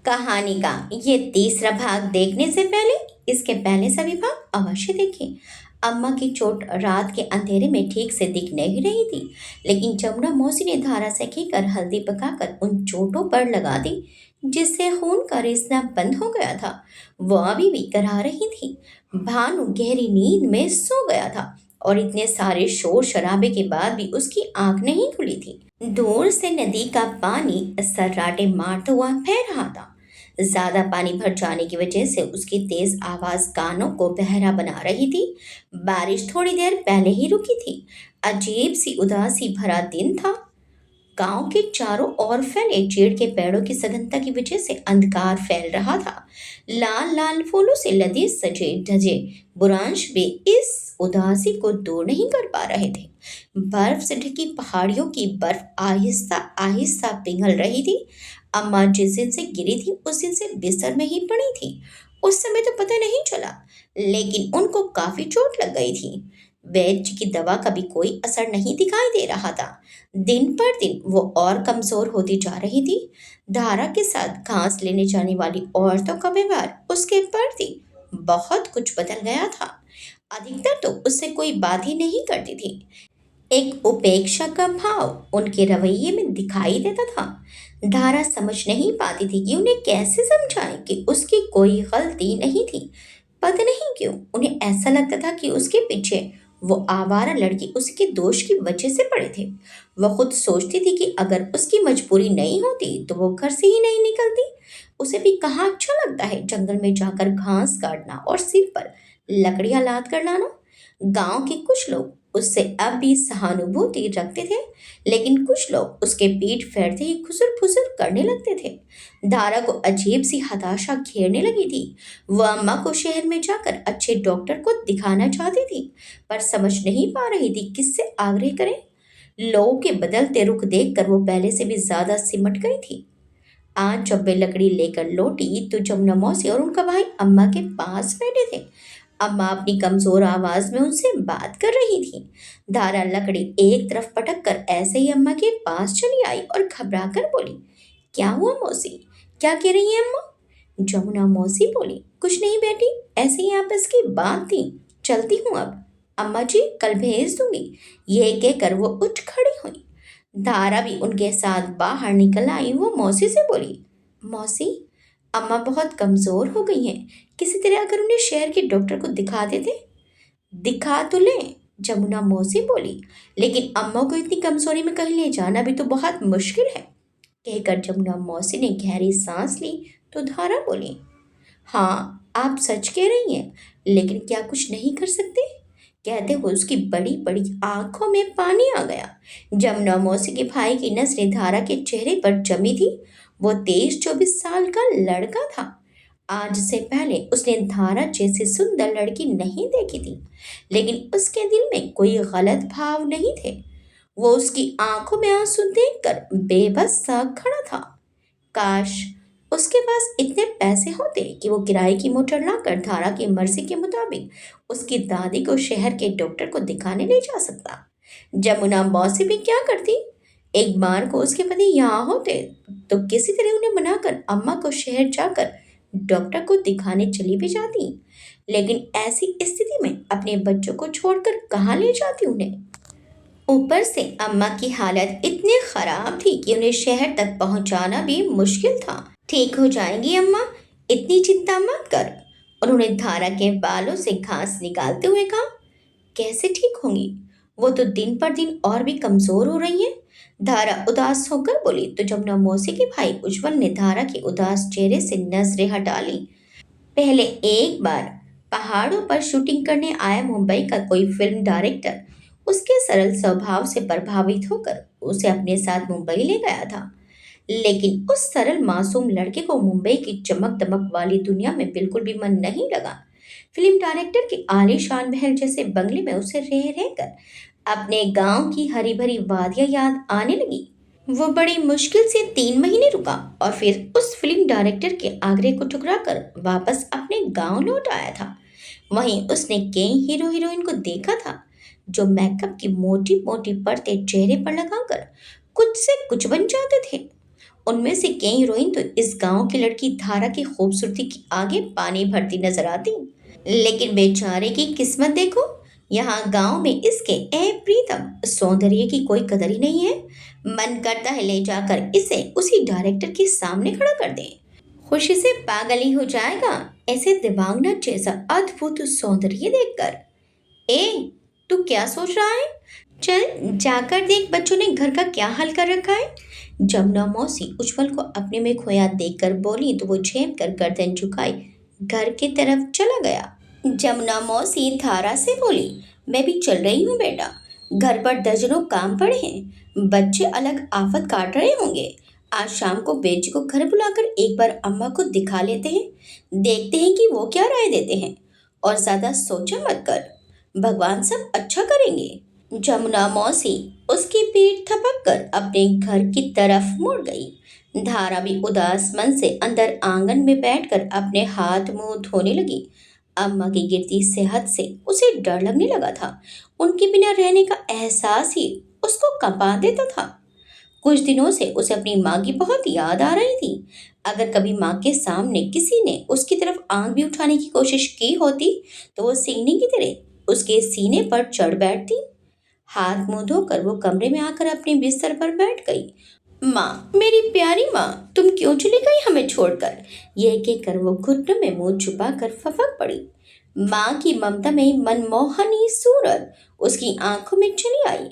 कहानी का ये तीसरा भाग देखने से पहले इसके पहले सभी भाग अवश्य देखें। अम्मा की चोट रात के अंधेरे में ठीक से दिख नहीं रही थी, लेकिन जमुना मौसी ने धारा से खींचकर हल्दी पकाकर उन चोटों पर लगा दी, जिससे खून का रिसना बंद हो गया था। वो अभी भी करा रही थी। भानु गहरी नींद में सो गया था और इतने सारे शोर शराबे के बाद भी उसकी आंख नहीं खुली थी। दूर से नदी का पानी सर्राटे मारता हुआ बह रहा था। ज्यादा पानी भर जाने की वजह से उसकी तेज आवाज कानों को बहरा बना रही थी। बारिश थोड़ी देर पहले ही रुकी थी। अजीब सी उदासी भरा दिन था। गांव के चारों ओर फैले चीड़ के पेड़ों की सघनता की वजह से अंधकार फैल रहा था। लाल लाल फूलों से लदे सजे धजे बुरांश भी इस उदासी को दूर नहीं कर पा रहे थे। बर्फ से ढकी पहाड़ियों की बर्फ आहिस्ता आहिस्ता पिघल रही थी। अम्मा जिस दिन से गिरी थी उस दिन से बिस्तर में ही पड़ी थी। उस समय तो पता नहीं चला, लेकिन उनको काफी चोट लग गई थी। वैद्य की दवा का भी कोई असर नहीं दिखाई दे रहा था। दिन पर दिन वो और कमजोर होती जा रही थी। धारा के साथ घास लेने जाने वाली औरतों का व्यवहार उसके प्रति बहुत कुछ बदल गया था। अधिकतर तो उससे कोई बात ही नहीं करती थी। एक उपेक्षा का भाव उनके रवैये में दिखाई देता था। धारा समझ नहीं पाती थी कि उन्हें कैसे समझाएं कि उसकी कोई गलती नहीं थी। पता नहीं क्यों उन्हें ऐसा लगता था कि उसके पीछे वो आवारा लड़की उसके दोष की वजह से पड़े थे। वह खुद सोचती थी कि अगर उसकी मजबूरी नहीं होती तो वो घर से ही नहीं निकलती। उसे भी कहाँ अच्छा लगता है जंगल में जाकर घास काटना और सिर पर लकड़ियां लाद कर लाना। गांव के कुछ लोग उससे अब भी सहानुभूति रखते थे, लेकिन कुछ लोग उसके पीठ फेरते ही खुसर फुसर करने लगते थे। धारा को अजीब सी हताशा घेरने लगी थी। वह अम्मा को शहर में जाकर अच्छे डॉक्टर को दिखाना चाहती थी, पर समझ नहीं पा रही थी किससे आग्रह करे। लोगों के बदलते रुख देखकर वो पहले से भी ज्यादा सिमट गई थी। आज जब वे लकड़ी लेकर लौटी तो जमुना मौसी और उनका भाई अम्मा के पास बैठे थे। अम्मा अपनी कमजोर आवाज में उनसे बात कर रही थी। धारा लकड़ी एक तरफ पटक कर ऐसे ही अम्मा के पास चली आई और घबरा कर बोली, क्या हुआ मौसी? क्या कह रही है अम्मा? जमुना मौसी बोली, कुछ नहीं बेटी, ऐसे ही आपस की बात थी, चलती हूँ अब। अम्मा जी कल भेज दूंगी। ये कहकर वो उठ खड़ी हुई। धारा भी उनके साथ बाहर निकल आई। वो मौसी से बोली, मौसी, अम्मा बहुत कमजोर हो गई हैं। किसी तरह अगर उन्हें शहर के डॉक्टर को दिखा देते। दिखा तो ले, जमुना मौसी बोली, लेकिन अम्मा को इतनी कमजोरी में कहीं ले जाना भी तो बहुत मुश्किल है। कहकर जमुना मौसी ने गहरी सांस ली तो धारा बोली, हाँ आप सच कह रही हैं, लेकिन क्या कुछ नहीं कर सकते? कहते हुए उसकी बड़ी बड़ी आंखों में पानी आ गया। जमुना मौसी के भाई की नजरें धारा के चेहरे पर जमी थी। वो 23-24 साल का लड़का था। आज से पहले उसने धारा जैसी सुंदर लड़की नहीं देखी थी, लेकिन उसके दिल में कोई गलत भाव नहीं थे। वो उसकी आंखों में आंसू देखकर बेबस सा खड़ा था। काश उसके पास इतने पैसे होते कि वो किराए की मोटर लाकर धारा की मर्जी के मुताबिक उसकी दादी को शहर के डॉक्टर को दिखाने ले जा सकता। जमुना मौसी भी क्या करती? एक बार को उसके पति यहाँ होते तो किसी तरह उन्हें मनाकर अम्मा को शहर जाकर डॉक्टर को दिखाने चली भी जाती, लेकिन ऐसी स्थिति में अपने बच्चों को छोड़कर कहाँ ले जाती उन्हें? ऊपर से अम्मा की हालत इतनी खराब थी कि उन्हें शहर तक पहुंचाना भी मुश्किल था। ठीक हो जाएंगी अम्मा, इतनी चिंता मत कर। उन्होंने धारा के बालों से घास निकालते हुए कहा। कैसे ठीक होंगी? वो तो दिन पर दिन और भी कमजोर हो रही है। धारा उदास होकर बोली तो जमुना मौसी के भाई उज्जवल ने धारा के उदास चेहरे से नजरें हटा ली। पहले एक बार पहाड़ों पर शूटिंग करने आया मुंबई का कोई फिल्म डायरेक्टर उसके सरल स्वभाव से प्रभावित होकर उसे अपने साथ मुंबई ले गया था। लेकिन उस सरल मासूम लड़के को मुंबई की चमक दमक वाली दुनिया में बिल्कुल भी मन नहीं लगा। फिल्म डायरेक्टर के आलीशान महल जैसे बंगले में उसे रह रहकर अपने गांव की हरी भरी वादियां याद आने लगी। वो बड़ी मुश्किल से 3 महीने रुका और फिर उस फिल्म डायरेक्टर के आग्रह को ठुकराकर वापस अपने गांव लौट आया था। वहीं उसने कई हीरो हीरोइन को देखा था जो मेकअप की मोटी मोटी परतें चेहरे पर लगाकर कुछ से कुछ बन जाते थे। उनमें से कई हीरोइन तो इस गांव की लड़की धारा की खूबसूरती के आगे पानी भरती नजर आती। लेकिन बेचारे की किस्मत देखो, यहाँ गांव में इसके अप्रीतम सौंदर्य की कोई कदर ही नहीं है। मन करता है ले जाकर इसे उसी डायरेक्टर के सामने खड़ा कर दें। खुशी से पागल ही हो जाएगा ऐसे दिवांगना जैसा अद्भुत सौंदर्य देखकर। ए, तू क्या सोच रहा है? चल जाकर देख बच्चों ने घर का क्या हाल कर रखा है। जमुना मौसी उज्जवल को अपने में खोया देखकर बोली तो वो झेप कर गर्दन झुकाई घर की तरफ चला गया। जमुना मौसी धारा से बोली, मैं भी चल रही हूँ बेटा, घर पर दर्जनों काम पड़े हैं, बच्चे अलग आफत काट रहे होंगे। आज शाम को बेटी को घर बुलाकर एक बार अम्मा को दिखा लेते हैं, देखते हैं कि वो क्या राय देते हैं। और ज्यादा सोचा मत कर, भगवान सब अच्छा करेंगे। जमुना मौसी उसकी पीठ थपक कर अपने घर की तरफ मुड़ गई। धारा भी उदास मन से अंदर आंगन में बैठकर अपने हाथ मुंह धोने लगी। अम्मा की गिरती सेहत से उसे डर लगने लगा था। उनके बिना रहने का एहसास ही उसको कंपा देता था। कुछ दिनों से उसे अपनी माँ की बहुत याद आ रही थी। अगर कभी माँ के सामने किसी ने उसकी तरफ आंख भी उठाने की कोशिश की होती तो वो सींगने की तरह उसके सीने पर चढ़ बैठती। हाथ मुंह धोकर वो कमरे में आकर अपने बिस्तर पर बैठ गई। माँ, मेरी प्यारी माँ, तुम क्यों चली गई हमें छोड़कर? यह कहकर वो घुटनों में मुंह छुपा कर फफक पड़ी। माँ की ममता में मनमोहनी सूरत उसकी आंखों में चली आई।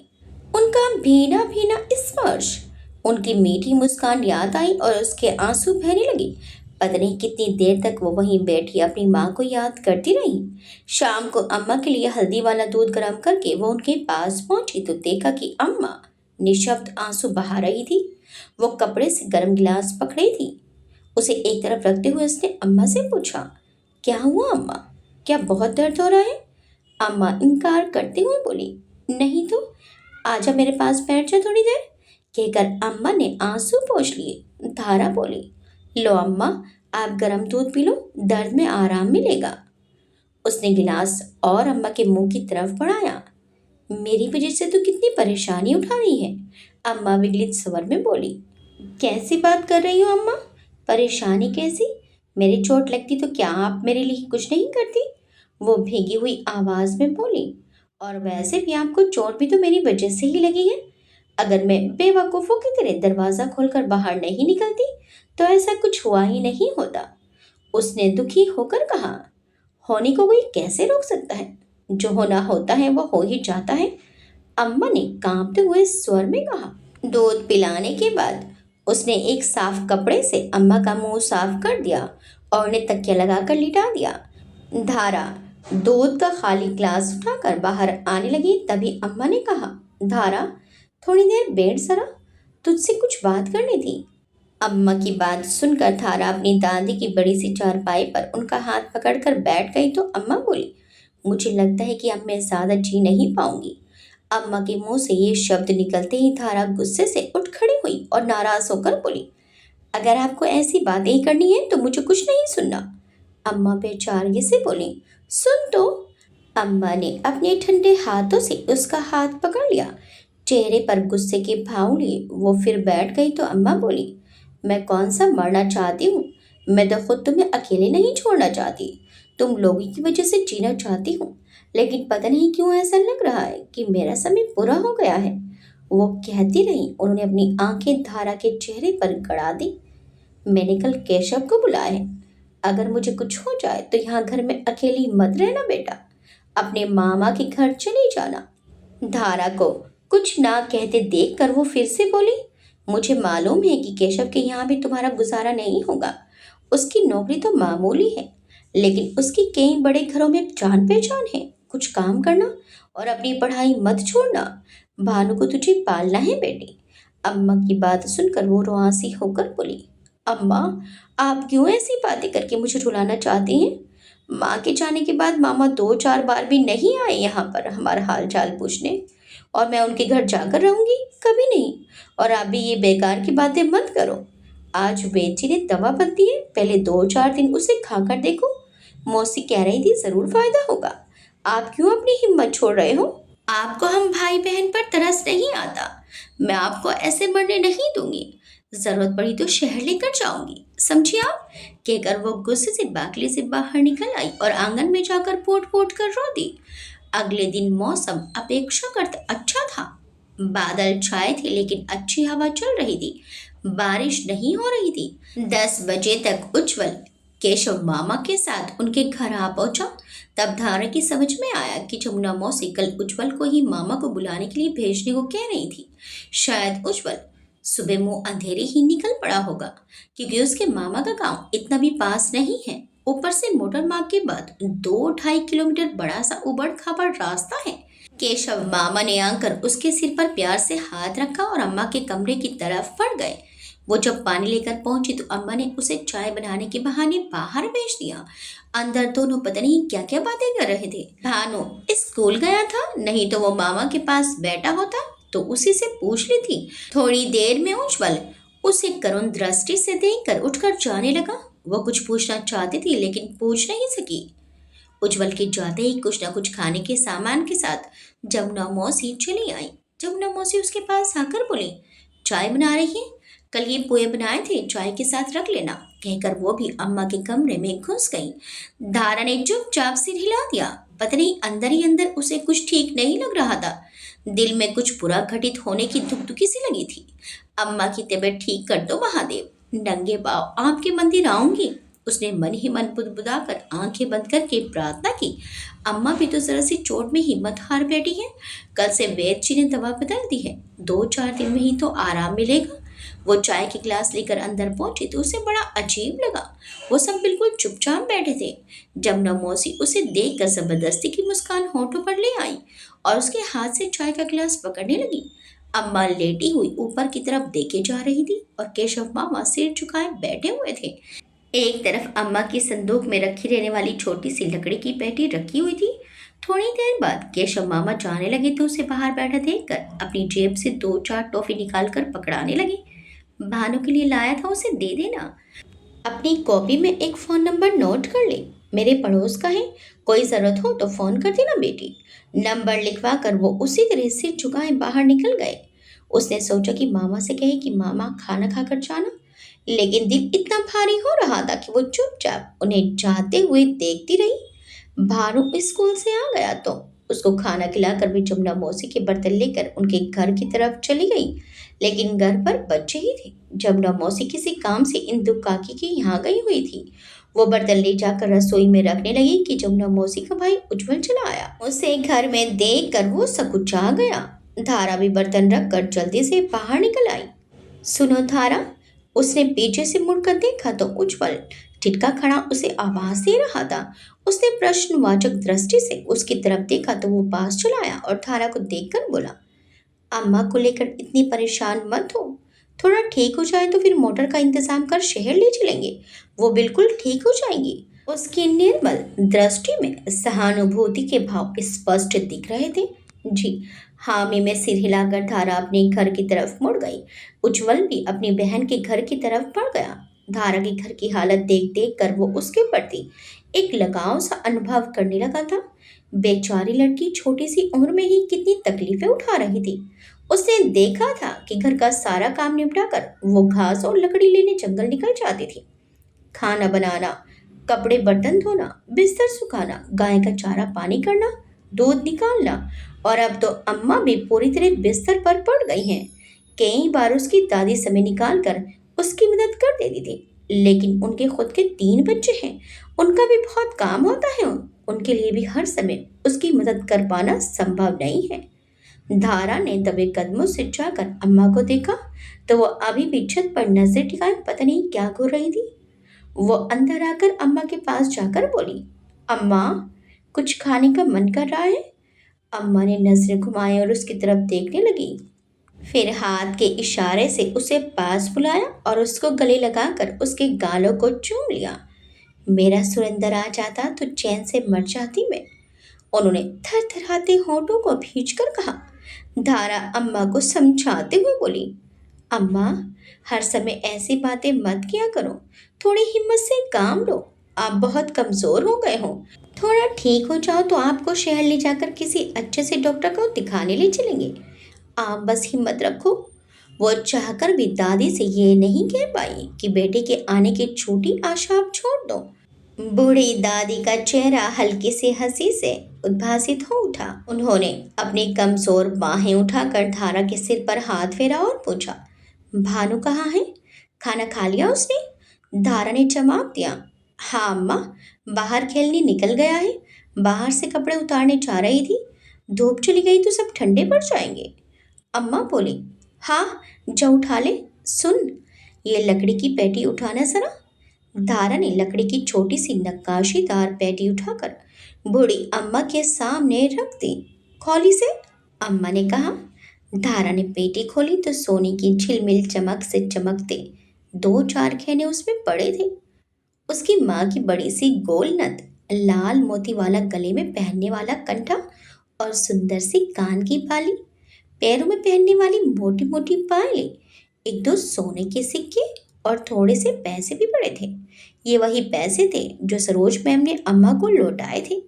उनका भीना भीना स्पर्श, उनकी मीठी मुस्कान याद आई और उसके आंसू बहने लगे। पता नहीं कितनी देर तक वो वहीं बैठी अपनी माँ को याद करती रही। शाम को अम्मा के लिए हल्दी वाला दूध गर्म करके वो उनके पास पहुंची तो देखा कि अम्मा निःशब्द आंसू बहा रही थी। वो कपड़े से गर्म गिलास पकड़ी थी। उसे एक तरफ रखते हुए उसने अम्मा से पूछा, क्या हुआ अम्मा? क्या बहुत दर्द हो रहा है? अम्मा इनकार करते हुए बोली, नहीं तो, आजा मेरे पास बैठ जा थोड़ी देर। कहकर अम्मा ने आंसू पोंछ लिए। धारा बोली, लो अम्मा, आप गर्म दूध पी लो, दर्द में आराम मिलेगा। उसने गिलास और अम्मा के मुंह की तरफ बढ़ाया। मेरी वजह से तो कितनी परेशानी उठा रही है, अम्मा विगलित स्वर में बोली। कैसी बात कर रही हो अम्मा? परेशानी कैसी? मेरी चोट लगती तो क्या आप मेरे लिए कुछ नहीं करती? वो भीगी हुई आवाज में बोली। और वैसे भी आपको चोट भी तो मेरी वजह से ही लगी है। अगर मैं बेवकूफ़ों की तरह दरवाज़ा खोलकर बाहर नहीं निकलती तो ऐसा कुछ हुआ ही नहीं होता। उसने दुखी होकर कहा, होने को कोई कैसे रोक सकता है? जो होना होता है वो हो ही जाता है, अम्मा ने कांपते हुए स्वर में कहा। दूध पिलाने के बाद उसने एक साफ कपड़े से अम्मा का मुंह साफ कर दिया और उन्हें तकिया लगाकर लिटा दिया। धारा दूध का खाली ग्लास उठाकर बाहर आने लगी तभी अम्मा ने कहा, धारा थोड़ी देर बैठ जरा, तुझसे कुछ बात करनी थी। अम्मा की बात सुनकर धारा अपनी दादी की बड़ी सी चारपाई पर उनका हाथ पकड़कर बैठ गई तो अम्मा बोली, मुझे लगता है कि अब मैं ज्यादा जी नहीं पाऊंगी। अम्मा के मुंह से ये शब्द निकलते ही धारा गुस्से से उठ खड़ी हुई और नाराज होकर बोली, अगर आपको ऐसी बातें ही करनी है तो मुझे कुछ नहीं सुनना। अम्मा बेचारगी से बोली, सुन तो। अम्मा ने अपने ठंडे हाथों से उसका हाथ पकड़ लिया। चेहरे पर गुस्से के भाव लिए वो फिर बैठ गई तो अम्मा बोली, मैं कौन सा मरना चाहती हूँ? मैं तो खुद तुम्हें अकेले नहीं छोड़ना चाहती, तुम लोगों की वजह से जीना चाहती हूँ। लेकिन पता नहीं क्यों ऐसा लग रहा है कि मेरा समय पूरा हो गया है। वो कहती रही। उन्होंने अपनी आंखें धारा के चेहरे पर गड़ा दी। मैंने कल केशव को बुलाया है। अगर मुझे कुछ हो जाए तो यहाँ घर में अकेली मत रहना बेटा, अपने मामा के घर चली जाना। धारा को कुछ ना कहते देखकर वो फिर से बोली, मुझे मालूम है कि केशव के यहाँ भी तुम्हारा गुजारा नहीं होगा। उसकी नौकरी तो मामूली है, लेकिन उसकी कई बड़े घरों में जान पहचान है। कुछ काम करना और अपनी पढ़ाई मत छोड़ना। भानु को तुझे पालना है बेटी। अम्मा की बात सुनकर वो रुआंसी होकर बोली, अम्मा आप क्यों ऐसी बातें करके मुझे रुलाना चाहती हैं? माँ के जाने के बाद मामा 2-4 बार भी नहीं आए यहाँ पर हमारा हाल चाल पूछने, और मैं उनके घर जाकर रहूंगी? कभी नहीं। और आप भी ये बेकार की बातें मत करो। आज बेटी ने दवा बदली है, पहले 2-4 दिन उसे खाकर देखो। मौसी कह रही थी जरूर फायदा होगा। आप क्यों अपनी हिम्मत छोड़ रहे हो? आपको हम भाई बहन पर तरस नहीं आता। मैं आपको ऐसे मरने नहीं दूंगी। जरूरत पड़ी तो शहर लेकर जाऊंगी, समझी आप? कहकर वो गुस्से से बाकली से बाहर निकल आई और आंगन में जाकर पोट पोट कर रो दी। अगले दिन मौसम अपेक्षाकृत अच्छा था। बादल छाए थे लेकिन अच्छी हवा चल रही थी। बारिश नहीं हो रही थी। 10 बजे तक उज्जवल केशव मामा के साथ उनके घर आ पहुंचा। तब धारा की समझ में आया कि जमुना मौसी कल उज्जवल को ही मामा को बुलाने के लिए भेजने को कह रही थी। शायद उज्जवल सुबह मुंह अंधेरे ही निकल पड़ा होगा, क्योंकि उसके मामा का गांव इतना भी पास नहीं है। ऊपर से मोटर मार्ग के बाद 2-2.5 किलोमीटर बड़ा सा उबड़ खाबड़ रास्ता है। केशव मामा ने आकर उसके सिर पर प्यार से हाथ रखा और अम्मा के कमरे की तरफ बढ़ गए। वो जब पानी लेकर पहुंची तो अम्मा ने उसे चाय बनाने के बहाने बाहर भेज दिया। अंदर दोनों पता नहीं क्या क्या बातें कर रहे थे। भानु स्कूल गया था, नहीं तो वो मामा के पास बैठा होता तो उसी से पूछ ली थी। थोड़ी देर में उज्जवल उसे करुण दृष्टि से देखकर उठकर जाने लगा। वो कुछ पूछना चाहती थी लेकिन पूछ नहीं सकी। उज्जवल के जाते ही कुछ न कुछ खाने के सामान के साथ जमुना मौसी चली आई। जमुना मौसी उसके पास आकर बोली, चाय बना रही है? कल ये पोहे बनाए थे, चाय के साथ रख लेना, कहकर वो भी अम्मा के कमरे में घुस गई। धारा ने चुपचाप सिर हिला दिया। पता नहीं अंदर ही अंदर उसे कुछ ठीक नहीं लग रहा था। दिल में कुछ बुरा घटित होने की दुखदुखी सी लगी थी। अम्मा की तबीयत ठीक कर दो महादेव, नंगे पाँव आपके मंदिर आऊंगी। उसने मन ही मन बुदबुदाकर आंखें बंद करके प्रार्थना की। अम्मा भी तो जरा सी चोट में हिम्मत हार बैठी है। कल से वैद्य जी ने दवा बदल दी है, 2-4 दिन में ही तो आराम मिलेगा। वो चाय की गिलास लेकर अंदर पहुंची तो उसे बड़ा अजीब लगा। वो सब बिल्कुल चुपचाप बैठे थे। जमुना मौसी उसे देखकर जबरदस्ती की मुस्कान होठों पर ले आई और उसके हाथ से चाय का गिलास पकड़ने लगी। अम्मा लेटी हुई ऊपर की तरफ देखे जा रही थी और केशव मामा सिर झुकाए बैठे हुए थे। एक तरफ अम्मा की संदूक में रखी रहने वाली छोटी सी लकड़ी की पेटी रखी हुई थी। थोड़ी देर बाद केशव मामा जाने लगे तो उसे बाहर बैठा देखकर अपनी जेब से 2-4 टॉफी निकालकर पकड़ाने लगे। भानु के लिए लाया था, उसे दे देना। अपनी कॉपी में एक फ़ोन नंबर नोट कर ले, मेरे पड़ोस का है, कोई ज़रूरत हो तो फ़ोन कर देना बेटी। नंबर लिखवा कर वो उसी तरह सिर झुकाए बाहर निकल गए। उसने सोचा कि मामा से कहे कि मामा खाना खाकर जाना, लेकिन दिल इतना भारी हो रहा था कि वो चुपचाप उन्हें जाते हुए देखती रही। भानु स्कूल से आ गया तो उसको खाना खिलाकर भी जमुना मौसी के बर्तन लेकर उनके घर की तरफ चली गई। लेकिन घर पर बच्चे ही थे। जमुना मौसी किसी काम से इंदु काकी के यहाँ गई हुई थी। वो बर्तन ले जाकर रसोई में रखने लगी कि जमुना मौसी का भाई उज्जवल चला आया। उसे घर में देख कर वो सकुचा गया। धारा भी बर्तन रख कर जल्दी से बाहर निकल आई। सुनो धारा, उसने पीछे से मुड़कर देखा तो उज्जवल टिटका खड़ा उसे आवाज दे रहा था। उसने प्रश्नवाचक दृष्टि से उसकी तरफ देखा तो वो पास चला आया और धारा को देखकर बोला, अम्मा को लेकर इतनी परेशान मत हो, थोड़ा ठीक हो जाए तो फिर मोटर का इंतजाम कर शहर ले चलेंगे, वो बिल्कुल ठीक हो जाएंगी। उसकी निर्मल दृष्टि में सहानुभूति के भाव स्पष्ट दिख रहे थे। जी, हामी में सिर हिलाकर धारा अपने घर की तरफ मुड़ गई। उज्जवल भी अपनी बहन के घर की तरफ बढ़ गया। धारा के घर की हालत देख देख कर वो उसके प्रति एक लगाव सा अनुभव करने लगा था। बेचारी लड़की छोटी सी उम्र में ही कितनी तकलीफें उठा रही थी। उसने देखा था कि घर का सारा काम निपटाकर वो घास और लकड़ी लेने जंगल निकल जाती थी। खाना बनाना, कपड़े बर्तन धोना, बिस्तर सुखाना, गाय का चारा पानी करना, दूध निकालना, और अब तो अम्मा भी पूरी तरह बिस्तर पर पड़ गई हैं। कई बार उसकी दादी समय निकाल कर उसकी मदद कर देती थी, लेकिन उनके खुद के 3 बच्चे हैं, उनका भी बहुत काम होता है। उनके लिए भी हर समय उसकी मदद कर पाना संभव नहीं है। धारा ने दबे कदमों से जाकर अम्मा को देखा तो वो अभी भी छत पर नजर टिकाए पता नहीं क्या घूर रही थी। वो अंदर आकर अम्मा के पास जाकर बोली, अम्मा, कुछ खाने का मन कर रहा है? अम्मा ने नजरें घुमाई और उसकी तरफ देखने लगी। फिर हाथ के इशारे से उसे पास बुलाया और उसको गले लगाकर उसके गालों को चूम लिया। मेरा सुरेंद्र आ जाता तो चैन से मर जाती मैं, उन्होंने थरथराते होठों को भींचकर कहा। धारा अम्मा को समझाते हुए बोली, अम्मा, हर समय ऐसी बातें मत किया करो, थोड़ी हिम्मत से काम लो, आप बहुत कमज़ोर हो गए हो। थोड़ा ठीक हो जाओ तो आपको शहर ले जाकर किसी अच्छे से डॉक्टर को दिखाने ले चलेंगे, आप बस हिम्मत रखो। वो चाहकर भी दादी से ये नहीं कह पाई कि बेटे के आने की छोटी आशा आप छोड़ दो। बूढ़ी दादी का चेहरा हल्की सी हंसी से उद्भासित हो उठा। उन्होंने अपनी कमजोर बाहें उठाकर धारा के सिर पर हाथ फेरा और पूछा, भानु कहाँ है? खाना खा लिया उसने? धारा ने जवाब दिया, हाँ अम्मा, बाहर खेलने निकल गया है। बाहर से कपड़े उतारने जा रही थी। धूप चली गई तो सब ठंडे पड़ जाएंगे। अम्मा बोली, हाँ, जा उठा ले। सुन, ये लकड़ी की पेटी उठाना जरा। धारा ने लकड़ी की छोटी सी नक्काशीदार पेटी उठाकर बूढ़ी अम्मा के सामने रख दी। खोली से, अम्मा ने कहा। धारा ने पेटी खोली तो सोने की झिलमिल चमक से चमकते दो चार खेने उसमें पड़े थे। उसकी माँ की बड़ी सी गोल नथ, लाल मोती वाला गले में पहनने वाला कंठा और सुंदर सी कान की बाली, पैरों में पहनने वाली मोटी मोटी पायलें, एक दो सोने के सिक्के और थोड़े से पैसे भी पड़े थे। ये वही पैसे थे जो सरोज मैम ने अम्मा को लौटाए थे।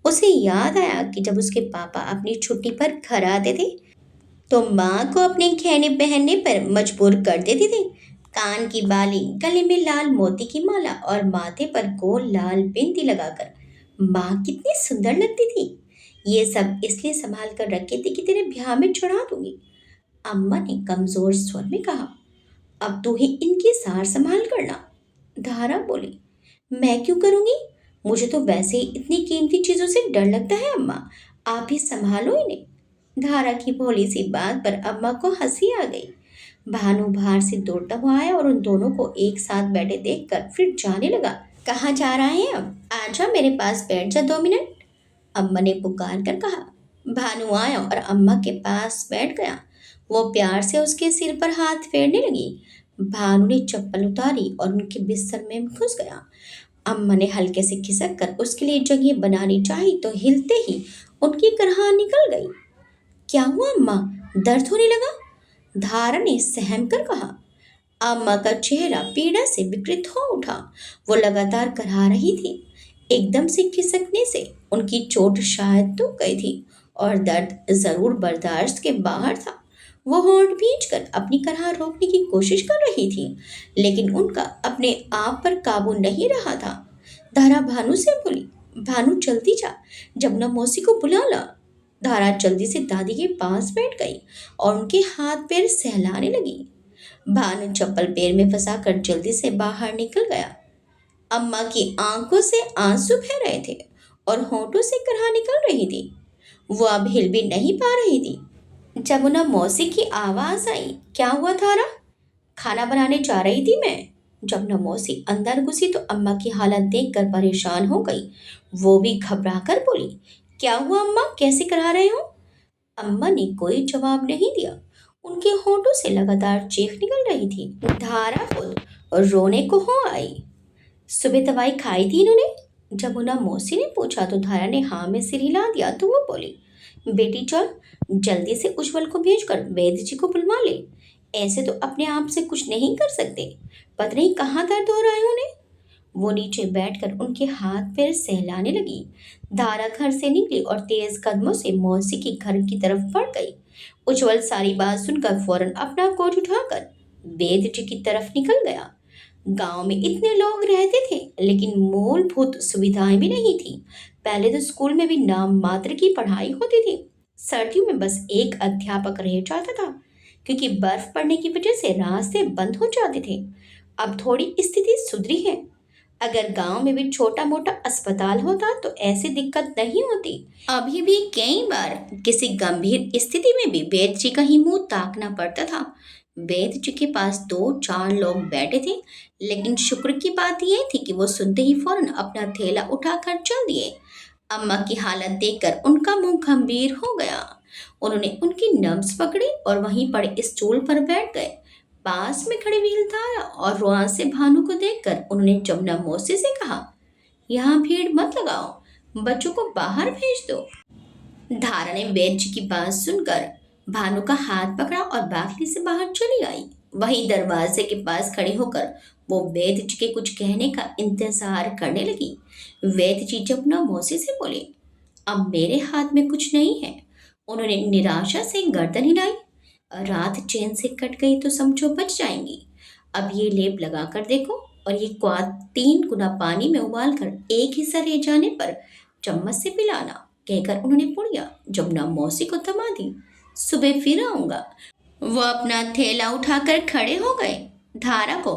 उसे याद आया कि जब उसके पापा अपनी छुट्टी पर घर आते थे तो माँ को अपने गहने पहनने पर मजबूर कर देते थे। कान की बाली, गले में लाल मोती की माला और माथे पर गोल लाल बिंदी लगाकर माँ कितनी सुंदर लगती थी। ये सब इसलिए संभाल कर रखे थे कि तेरे ब्याह में चढ़ा दूंगी। अम्मा ने कमजोर स्वर में कहा, अब तू ही इनकी सार संभाल करना। धारा बोली, मैं क्यों करूंगी? मुझे तो वैसे ही इतनी कीमती चीजों से डर लगता है अम्मा, आप ही संभालो इन्हें। धारा की भोली सी बात पर अम्मा को हंसी आ गई। भानु बाहर से दौड़ता हुआ आया और उन दोनों को एक साथ बैठे देखकर फिर जाने लगा। कहाँ जा रहे हैं अब? आजा मेरे पास बैठ जा 2 मिनट, अम्मा ने पुकार कर कहा। भानु आया और अम्मा के पास बैठ गया। वो प्यार से उसके सिर पर हाथ फेरने लगी। भानु ने चप्पल उतारी और उनके बिस्तर में घुस गया। अम्मा ने हल्के से खिसक कर उसके लिए जगह बनानी चाही तो हिलते ही उनकी करहा निकल गई। क्या हुआ अम्मा, दर्द होने लगा? धारा ने सहम कर कहा। अम्मा का चेहरा पीड़ा से विकृत हो उठा। वो लगातार करहा रही थी। एकदम से खिसकने से उनकी चोट शायद तो गई थी और दर्द जरूर बर्दाश्त के बाहर था। वो होंठ भींचकर अपनी करहा रोकने की कोशिश कर रही थी, लेकिन उनका अपने आप पर काबू नहीं रहा था। धारा भानु से बोली, भानु जल्दी जा, जमुना मौसी को बुला ला। धारा जल्दी से दादी के पास बैठ गई और उनके हाथ पैर सहलाने लगी। भानु चप्पल पैर में फंसाकर जल्दी से बाहर निकल गया। अम्मा की आंखों से आंसू बह रहे थे और होंठों से करहा निकल रही थी। वो अब हिल भी नहीं पा रही थी। जमुना मौसी की आवाज आई, क्या हुआ थारा? खाना बनाने जा रही थी मैं। जमुना मौसी अंदर घुसी तो अम्मा की हालत देखकर परेशान हो गई। वो भी घबरा कर बोली, क्या हुआ अम्मा, कैसे करा रहे हो? अम्मा ने कोई जवाब नहीं दिया। उनके होंठों से लगातार चीख निकल रही थी। धारा खुद और रोने को हो आई। सुबह दवाई खाई थी इन्होंने? जमुना मौसी ने पूछा तो धारा ने हाँ में सिर हिला दिया तो वो बोली, बेटी चल, जल्दी से उज्जवल को भेजकर वैद्य जी को बुलवा ले। ऐसे तो अपने आप से कुछ नहीं कर सकते, पता नहीं कहाँ दर्द हो रहा है उन्हें। वो नीचे बैठकर उनके हाथ पैर सहलाने लगी। धारा घर से निकली और तेज कदमों से मौसी के घर की तरफ बढ़ गई। उज्जवल सारी बात सुनकर फौरन अपना कोट उठाकर वैद्य जी की तरफ निकल गया। गांव में इतने लोग रहते थे लेकिन मूलभूत सुविधाएं भी नहीं थी। पहले तो स्कूल में भी नाम मात्र की पढ़ाई होती थी। सर्दियों में बस एक अध्यापक रह जाता था क्योंकि बर्फ पड़ने की वजह से रास्ते बंद हो जाते थे। अब थोड़ी स्थिति सुधरी है। अगर गांव में भी छोटा मोटा अस्पताल होता तो ऐसी दिक्कत नहीं होती। अभी भी कई बार किसी गंभीर स्थिति में भी वैद्य जी का ही मुंह ताकना पड़ता था। वैद्य जी के पास 2-4 लोग बैठे थे, लेकिन शुक्र की बात यह थी कि वो सुनते ही फौरन अपना थैला उठाकर चल दिए। अम्मा की हालत देखकर उनका मुंह गंभीर हो गया। उन्होंने उनकी नब्ज पकड़ी और वहीं पड़े स्टूल पर बैठ गए। पास में खड़ी व्हीलधारा और रुआं से भानु को देखकर उन्होंने जमुना मौसी से कहा, यहाँ भीड़ मत लगाओ, बच्चों को बाहर भेज दो। धारा ने वैद्य जी की बात सुनकर भानु का हाथ पकड़ा और बालकनी से बाहर चली आई। वहीं दरवाजे के पास खड़ी होकर वो वैद्य जी के कुछ कहने का इंतजार करने लगी। वैद्य जी जमुना मौसी से बोले, अब मेरे हाथ में कुछ नहीं है। उन्होंने निराशा से गर्दन हिलाई। रात चैन से कट गई तो समझो बच जाएंगी। अब ये लेप लगा कर देखो, और ये क्वाथ 3 गुना पानी में उबाल कर एक हिस्सा रह जाने पर चम्मच से पिलाना, कहकर उन्होंने पुड़िया जमुना मौसी को थमा दी। सुबह फिर आऊंगा। वो अपना थैला उठाकर खड़े हो गए। धारा को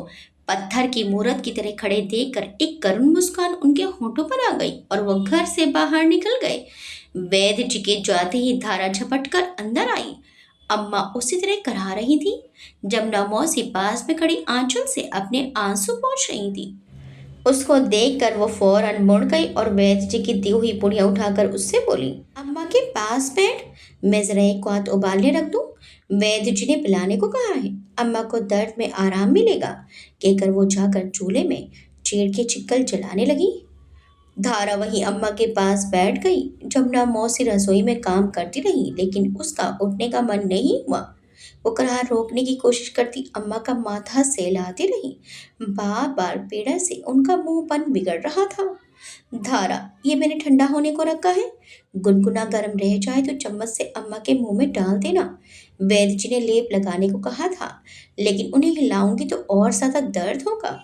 पत्थर की मूरत की तरह खड़े देखकर एक करुण मुस्कान उनके होठों पर आ गई और वो घर से बाहर निकल गए। वैद्य जी के जाते ही धारा झपट कर अंदर आई। अम्मा उसी तरह करा रही थी। जमुना मौसी पास में खड़ी आंचल से अपने आंसू पोंछ रही थी। उसको देखकर वो फौरन मुड़ गई और वैद्य जी की दी हुई पुड़िया उठाकर उससे बोली, अम्मा के पास बैठ, मैं जरा एक क्वाथ उबालने रख दूं। वैद्य जी ने पिलाने को कहा है, अम्मा को दर्द में आराम मिलेगा, कहकर वो जाकर चूल्हे में चीड़ के चिक्कल जलाने लगी। धारा वहीं अम्मा के पास बैठ गई। जमुना मौसी रसोई में काम करती रही, लेकिन उसका उठने का मन नहीं हुआ। वो करार रोकने की कोशिश करती अम्मा का माथा सहलाती रही। बार बार पीड़ा से उनका मुंहपन बिगड़ रहा था। धारा, ये मैंने ठंडा होने को रखा है, गुनगुना गर्म रह जाए तो चम्मच से अम्मा के मुंह में डाल देना। वैद्य जी ने लेप लगाने को कहा था, लेकिन उन्हें हिलाऊंगी तो और ज्यादा दर्द होगा।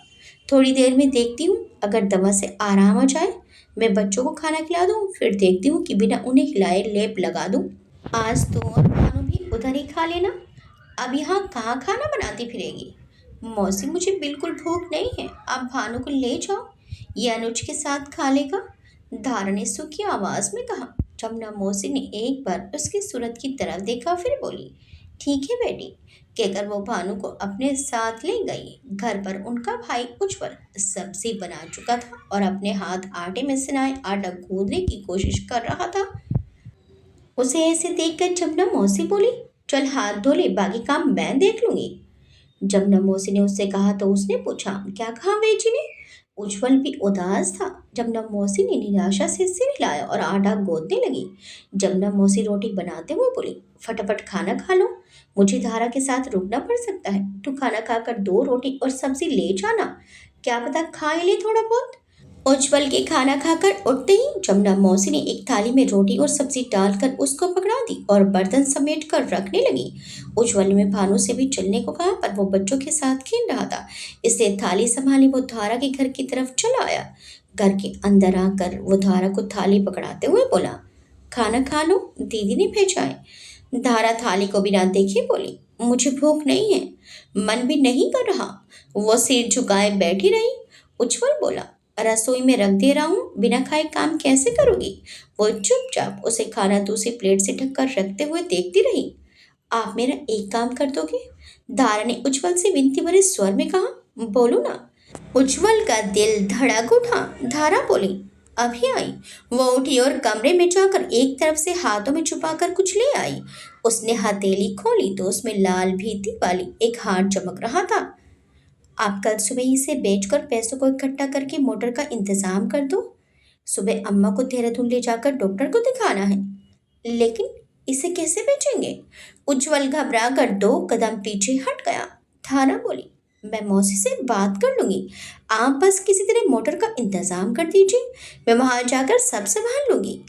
थोड़ी देर में देखती हूँ, अगर दवा से आराम आ जाए मैं बच्चों को खाना खिला दूँ, फिर देखती हूँ कि बिना उन्हें हिलाए लेप लगा दूँ। आज तो और भानु भी उधर ही खा लेना, अब यहाँ कहाँ खाना बनाती फिरेगी। मौसी, मुझे बिल्कुल भूख नहीं है, आप भानु को ले जाओ, ये अनुज के साथ खा लेगा, धारा ने सूखी आवाज में कहा। जमुना मौसी ने एक बार उसकी सूरत की तरफ देखा, फिर बोली, ठीक है बेटी, कहकर वो भानु को अपने साथ ले गई। घर पर उनका भाई उज्जवल सब्जी बना चुका था और अपने हाथ आटे में सनाए आटा गूंदने की कोशिश कर रहा था। उसे ऐसे देखकर जमुना मौसी बोली, चल हाथ धो ले, बाकी काम मैं देख लूंगी। जमुना मौसी ने उससे कहा तो उसने पूछा, क्या कहा बेटी ने। उज्जवल भी उदास था। जमुना मौसी ने निराशा से सिर हिलाया और आटा गूंदने लगी। जमुना मौसी रोटी बनाते हुए बोली, फटाफट खाना खा लो, मुझे धारा के साथ रुकना पड़ सकता है, तू खाना खाकर 2 रोटी और सब्जी ले जाना, क्या पता खा ही ले थोड़ा बहुत। उज्जवल के खाना खाकर उठते ही जमुना मौसी ने एक थाली में रोटी और सब्जी डालकर उसको पकड़ा दी और बर्तन समेट कर रखने लगी। उज्जवल ने भानु से भी चलने को कहा, पर वो बच्चों के साथ खेल रहा था, इसलिए थाली संभाली वो धारा के घर की तरफ चला आया। घर के अंदर आकर वो धारा को थाली पकड़ाते हुए बोला, खाना खा लो, दीदी ने भेजा है। धारा थाली को बिना देखे बोली, मुझे भूख नहीं है, मन भी नहीं कर रहा। वो सिर झुकाए बैठी रही। उज्जवल बोला, रसोई में रख दे रहा हूँ, बिना खाए काम कैसे करोगी। वो चुपचाप उसे खाना दूसरी प्लेट से ढककर रखते हुए देखती रही। आप मेरा एक काम कर दोगे, धारा ने उज्जवल से विनती भरे स्वर में कहा। बोलो ना। उज्जवल का दिल धड़क उठा। धारा बोली, अभी आई। वो उठी और कमरे में जाकर एक तरफ से हाथों में छुपाकर कुछ ले आई। उसने हथेली खोली तो उसमें लाल भीती वाली एक हार चमक रहा था। आप कल सुबह ही से बेचकर पैसों को इकट्ठा करके मोटर का इंतजाम कर दो, सुबह अम्मा को देहरादून ले जाकर डॉक्टर को दिखाना है। लेकिन इसे कैसे बेचेंगे। उज्जवल घबरा कर 2 कदम पीछे हट गया। धारा बोली, मैं मौसी से बात कर लूंगी, आप बस किसी तरह मोटर का इंतजाम कर दीजिए, मैं वहां जाकर सब संभाल लूंगी।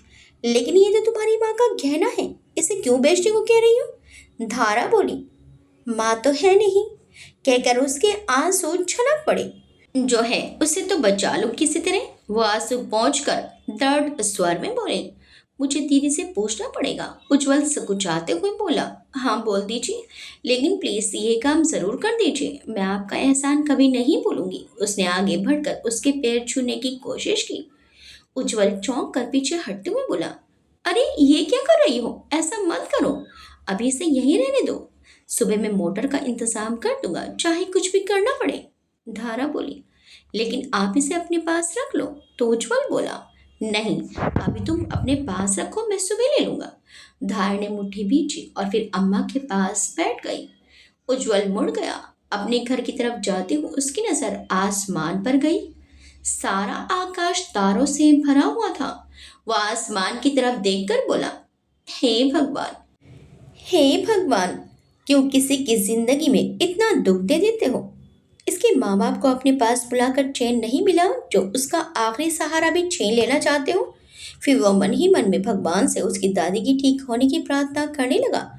लेकिन ये तो तुम्हारी माँ का गहना है, इसे क्यों बेचने को कह रही हो। धारा बोली, माँ तो है नहीं, कहकर उसके आंसू छलक पड़े। जो है उसे तो बचा लो किसी तरह। वो आंसू पहुंचकर दर्द स्वर में बोले, मुझे दीदी से पूछना पड़ेगा। उज्जवल सकुचाते हुए बोला, हाँ बोल दीजिए, लेकिन प्लीज ये काम जरूर कर दीजिए, मैं आपका एहसान कभी नहीं भूलूंगी। उसने आगे बढ़कर उसके पैर छूने की कोशिश की। उज्जवल चौंक कर पीछे हटते हुए बोला, अरे ये क्या कर रही हो, ऐसा मत करो, अभी से यहीं रहने दो, सुबह मैं मोटर का इंतजाम कर दूंगा, चाहे कुछ भी करना पड़े। धारा बोली, लेकिन आप इसे अपने पास रख लो। तो उज्जवल बोला, नहीं, अभी तुम अपने पास रखो, मैं सुबह ले लूंगा। धारा ने मुट्ठी भींची और फिर अम्मा के पास बैठ गई। उज्जवल मुड़ गया। अपने घर की तरफ जाते हुए उसकी नजर आसमान पर गई। सारा आकाश तारों से भरा हुआ था। वह आसमान की तरफ देखकर बोला, हे भगवान, हे भगवान, क्यों किसी की जिंदगी में इतना दुख दे देते हो। इसके माँ बाप को अपने पास बुलाकर चैन नहीं मिला, जो उसका आखिरी सहारा भी छीन लेना चाहते हो। फिर वो मन ही मन में भगवान से उसकी दादी की ठीक होने की प्रार्थना करने लगा।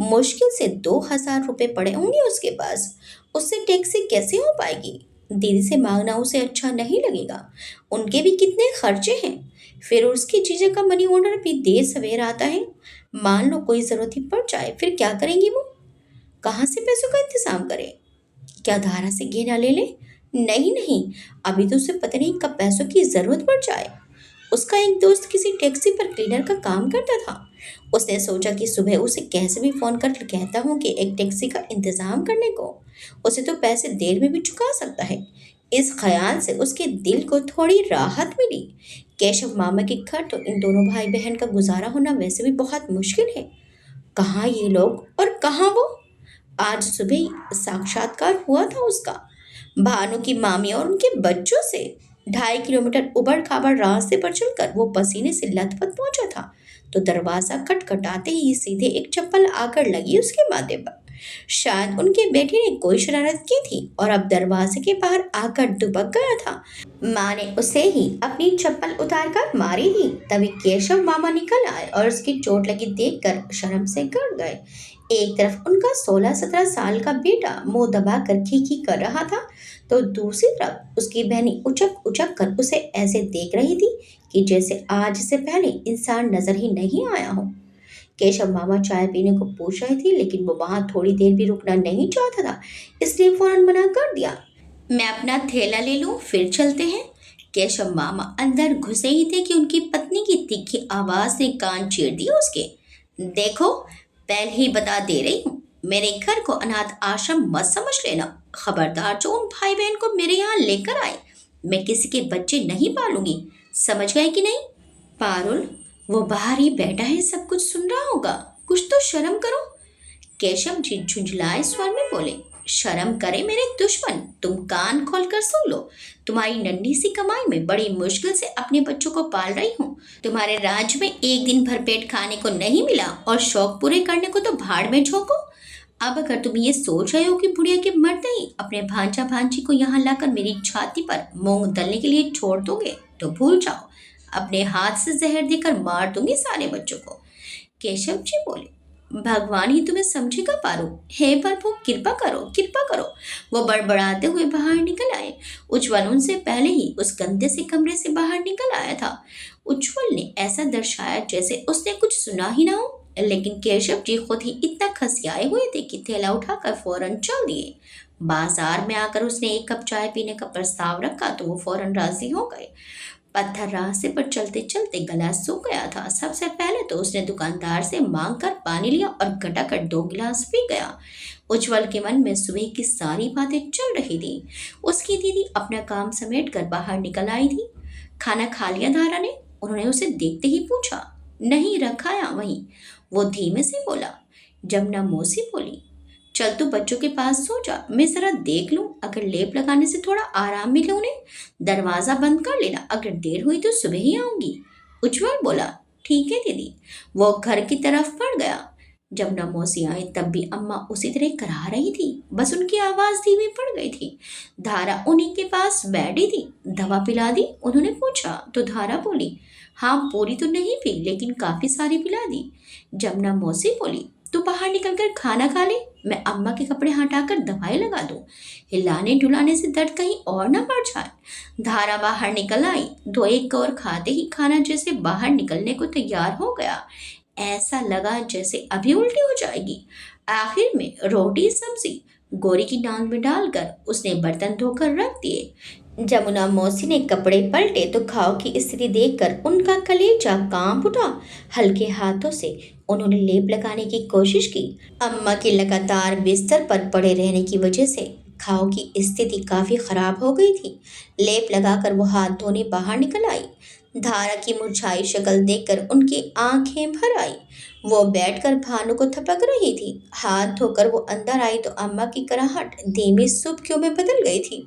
मुश्किल से 2,000 रुपये पड़े होंगे उसके पास। उससे टैक्सी कैसे हो पाएगी? दीदी से मांगना उसे अच्छा नहीं लगेगा। उनके भी कितने खर्चे हैं। फिर उसकी जीजा का मनी ऑर्डर भी देर सवेर आता है। मान लो कोई ज़रूरत ही पड़ जाए, फिर क्या करेंगी वो? कहाँ से पैसों का इंतजाम करें? क्या धारा से घेरा ले ले? नहीं नहीं, अभी तो उसे पता नहीं कब पैसों की ज़रूरत पड़ जाए। उसका एक दोस्त किसी टैक्सी पर क्लीनर का काम करता था। उसने सोचा कि सुबह उसे कैसे भी फ़ोन कर कहता हूँ कि एक टैक्सी का इंतज़ाम करने को। उसे तो पैसे देर में भी चुका सकता है। इस ख्याल से उसके दिल को थोड़ी राहत मिली। केशव मामा के घर तो इन दोनों भाई बहन का गुजारा होना वैसे भी बहुत मुश्किल है। कहाँ ये लोग और कहाँ वो? आज सुबह साक्षात्कार हुआ था उसका, भानु की मामी और उनके बच्चों से। 2.5 किलोमीटर उबड़ खाबड़ रास्ते पर चलकर वो पसीने से लथपथ पहुंचा था, तो दरवाजा खटखटाते ही सीधे एक चप्पल आकर लगी उसके माथे पर। शायद उनके बेटे ने कोई शरारत की थी और अब दरवाजे के बाहर आकर दुबक गया था। माँ ने उसे ही अपनी चप्पल उतार कर मारी थी। तभी केशव मामा निकल आए और उसकी चोट लगी देखकर शर्म से गड़ गए। एक तरफ उनका 16-17 साल का बेटा मुंह दबाकर खीखी कर रहा था, तो दूसरी तरफ उसकी बहनी उचक उचक कर उसे ऐसे देख रही थी कि जैसे आज से पहले इंसान नजर ही नहीं आया हो। केशव मामा चाय पीने को पूछ रहे थे, लेकिन वो वहां थोड़ी देर भी रुकना नहीं चाहता था, इसलिए फौरन मना कर दिया। मैं अपना थैला ले लूं, फिर चलते हैं। केशव मामा अंदर घुसे ही थे कि उनकी पत्नी की तीखी आवाज ने कान चीर दिया उसके। देखो, पहले ही बता दे रही हूँ, मेरे घर को अनाथ आश्रम मत समझ लेना। खबरदार जो उन भाई बहन को मेरे यहाँ लेकर आए, मैं किसी के बच्चे नहीं पालूंगी। समझ गए कि नहीं? पारुल, वो बाहर ही बैठा है, सब कुछ सुन रहा होगा, कुछ तो शर्म करो। केशव जी झुंझलाए स्वर में बोले। शर्म करे मेरे दुश्मन, तुम कान खोल कर सुन लो। तुम्हारी नन्ही सी कमाई में बड़ी मुश्किल से अपने बच्चों को पाल रही हूँ। तुम्हारे राज्य में एक दिन भर पेट खाने को नहीं मिला और शौक पूरे करने को तो भाड़ में झोंको। अब अगर तुम ये सोच रहे हो कि बुढ़िया के मरते ही अपने भांजा भांजी को यहाँ लाकर मेरी छाती पर मूंग दलने के लिए छोड़ दोगे, तो भूल जाओ। अपने हाथ से जहर देकर मार दूंगी सारे बच्चों को। केशव जी बोले। भगवान ही तुम्हें समझेगा पारो। हे प्रभु, कृपा करो, कृपा करो। वो बड़बड़ाते हुए बाहर निकल आए। उज्जवल उनसे पहले ही उस गंदे से कमरे से बाहर निकल आया था। उज्जवल ने ऐसा दर्शाया जैसे उसने कुछ सुना ही ना हो, लेकिन केशव जी खुद ही इतना खसियाए हुए थे कि थैला उठाकर फौरन चल दिए। बाजार में आकर उसने एक कप चाय पीने का प्रस्ताव रखा तो वो फौरन राजी हो गए। पत्थर रास्ते पर चलते चलते गला सूख गया था। सबसे पहले तो उसने दुकानदार से मांग कर पानी लिया और घटाकर 2 गिलास पी गया। उज्जवल के मन में सुबह की सारी बातें चल रही थी। उसकी दीदी अपना काम समेट कर बाहर निकल आई थी। खाना खा लिया धारा ने? उन्होंने उसे देखते ही पूछा। नहीं, रखाया वहीं, वो धीमे से बोला। जमुना मौसी बोली, चल तू बच्चों के पास सो जा, मैं जरा देख लूं, अगर लेप लगाने से थोड़ा आराम मिले उन्हें। दरवाजा बंद कर लेना, अगर देर हुई तो सुबह ही आऊंगी। उज्जवल बोला, ठीक है दीदी। वो घर की तरफ बढ़ गया। जमुना मौसी आई तब भी अम्मा उसी तरह करा रही थी, बस उनकी आवाज धीमी पड़ गई थी। धारा उन्हीं के पास बैठी थी। दवा पिला दी? उन्होंने पूछा तो धारा बोली, हाँ पूरी तो नहीं पी, लेकिन काफी सारी पिला दी। जमुना मौसी बोली, तू बाहर निकलकर खाना खा ले, मैं अम्मा के कपड़े हटाकर दवाई लगा दूं। हिलाने डुलाने से दर्द कहीं और ना बढ़ जाए। धारा बाहर निकल आई। 2 एक और खाते ही खाना जैसे बाहर निकलने को तैयार हो गया। ऐसा लगा जैसे अभी उल्टी हो जाएगी। आखिर में रोटी सब्जी गोरी की नाक में डालकर उसने बर्तन धोकर रख दिए। जमुना मौसी ने कपड़े पलटे तो घाव की स्थिति देखकर उनका कलेजा कांप उठा। हल्के हाथों से उन्होंने लेप लगाने की कोशिश की। अम्मा के लगातार बिस्तर पर पड़े रहने की वजह से घाव की स्थिति काफी खराब हो गई थी। लेप लगाकर वो हाथ धोने बाहर निकल आई। धारा की मुरझाई शक्ल देखकर उनकी आंखें भर आई। वो बैठकर भानु को थपक रही थी। हाथ धोकर वो अंदर आई तो अम्मा की कराहट धीमी सुबकियों में बदल गई थी।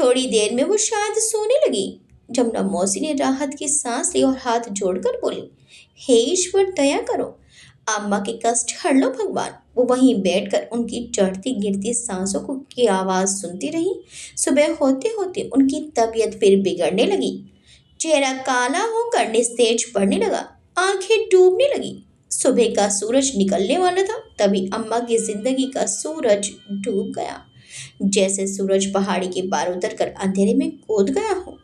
थोड़ी देर में वो शायद सोने लगी। जमुना मौसी ने राहत की सांस ली और हाथ जोड़कर बोली, हे ईश्वर दया करो, अम्मा के कष्ट हर लो भगवान। वो वहीं बैठकर उनकी चढ़ती गिरती सांसों को की आवाज सुनती रही। सुबह होते होते उनकी तबीयत फिर बिगड़ने लगी। चेहरा काला होकर निस्तेज पड़ने लगा, आंखें डूबने लगी। सुबह का सूरज निकलने वाला था, तभी अम्मा की जिंदगी का सूरज डूब गया। जैसे सूरज पहाड़ी के पार उतरकर अंधेरे में कूद गया हो।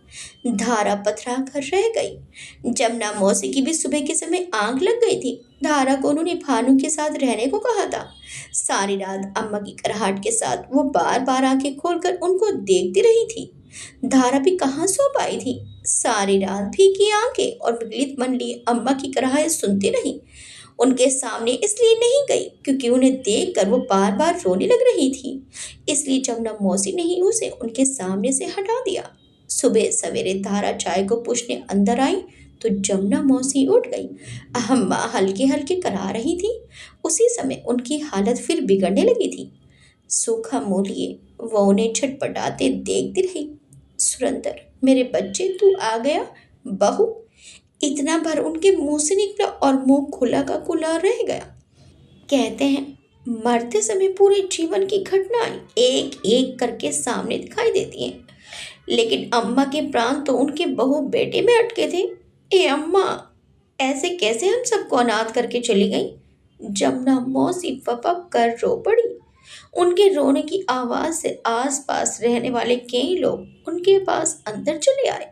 धारा पथरा कर रह गई। जमुना मौसी की भी सुबह के समय आंख लग गई थी। धारा को उन्होंने भानु के साथ रहने को कहा था। सारी रात अम्मा की कराहट के साथ वो बार बार आंखें खोलकर उनको देखती रही थी। धारा भी कहाँ सो पाई थी। सारी रात भीगी आंखें और विगलित मन लिए अम्मा की कराहट सुनती रही। उनके सामने इसलिए नहीं गई क्योंकि उन्हें देखकर वो बार बार रोने लग रही थी। इसलिए जमुना मौसी ने ही उसे उनके सामने से हटा दिया। सुबह सवेरे धारा चाय को पूछने अंदर आई तो जमुना मौसी उठ गई। अम्मा हल्के हल्के करा रही थी। उसी समय उनकी हालत फिर बिगड़ने लगी थी। सूखा मुंह लिए वो उन्हें छटपटाते देखती रही। सुरेंद्र, मेरे बच्चे, तू आ गया। बहू, इतना भर उनके मुंह से निकला और मुंह खुला का खुला रह गया। कहते हैं मरते समय पूरे जीवन की घटनाएं एक एक करके सामने दिखाई देती हैं, लेकिन अम्मा के प्राण तो उनके बहू बेटे में अटके थे। ए अम्मा, ऐसे कैसे हम सबको अनाथ करके चली गई। जमुना मौसी फपक कर रो पड़ी। उनके रोने की आवाज से आसपास रहने वाले कई लोग उनके पास अंदर चले आए।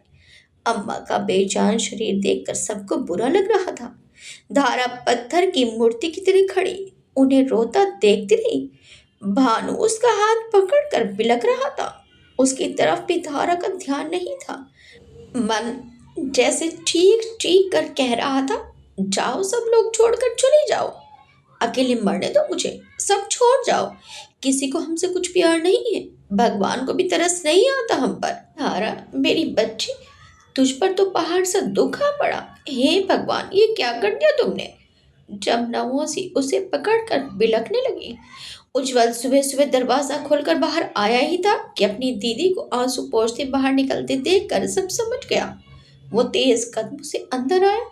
अम्मा का बेजान शरीर देखकर सबको बुरा लग रहा था। धारा पत्थर की मूर्ति की तरह खड़ी उन्हें रोता देखती रही। भानु उसका हाथ पकड़कर बिलख रहा था। उसकी तरफ भी धारा का ध्यान नहीं था। मन जैसे चीख चीख कर कह रहा था, जाओ सब लोग, छोड़कर चले जाओ, अकेले मरने दो मुझे, सब छोड़ जाओ, किसी को हमसे कुछ प्यार नहीं है, भगवान को भी तरस नहीं आता हम पर। धारा, मेरी बच्ची, तुझ पर तो पहाड़ से दुख आ पड़ा। हे भगवान, ये क्या कर दिया तुमने। जब नवोसी उसे पकड़कर बिलखने लगी। उज्जवल सुबह सुबह दरवाजा खोलकर बाहर आया ही था कि अपनी दीदी को आंसू पोंछते बाहर निकलते देखकर सब समझ गया। वो तेज कदमों से अंदर आया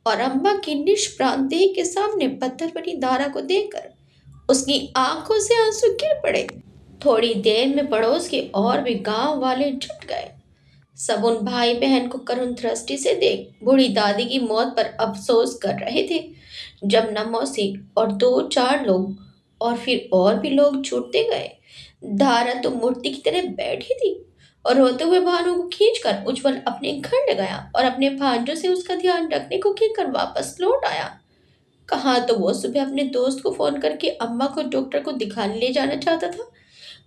और अम्मा की निष्प्राण देह के सामने पत्थर बनी धारा को देखकर उसकी आंखों से आंसू गिर पड़े। थोड़ी देर में पड़ोस के और भी गांव वाले जुट गए। सब उन भाई बहन को करुण दृष्टि से देख बूढ़ी दादी की मौत पर अफसोस कर रहे थे। जब मौसी और दो चार लोग और फिर और भी लोग छूटते गए। धारा तो मूर्ति की तरह बैठी थी और रोते हुए भानु को खींचकर उज्जवल अपने घर ले गया और अपने भांजों से उसका ध्यान रखने को कहकर वापस लौट आया। कहाँ तो वो सुबह अपने दोस्त को फोन करके अम्मा को डॉक्टर को दिखाने ले जाना चाहता था,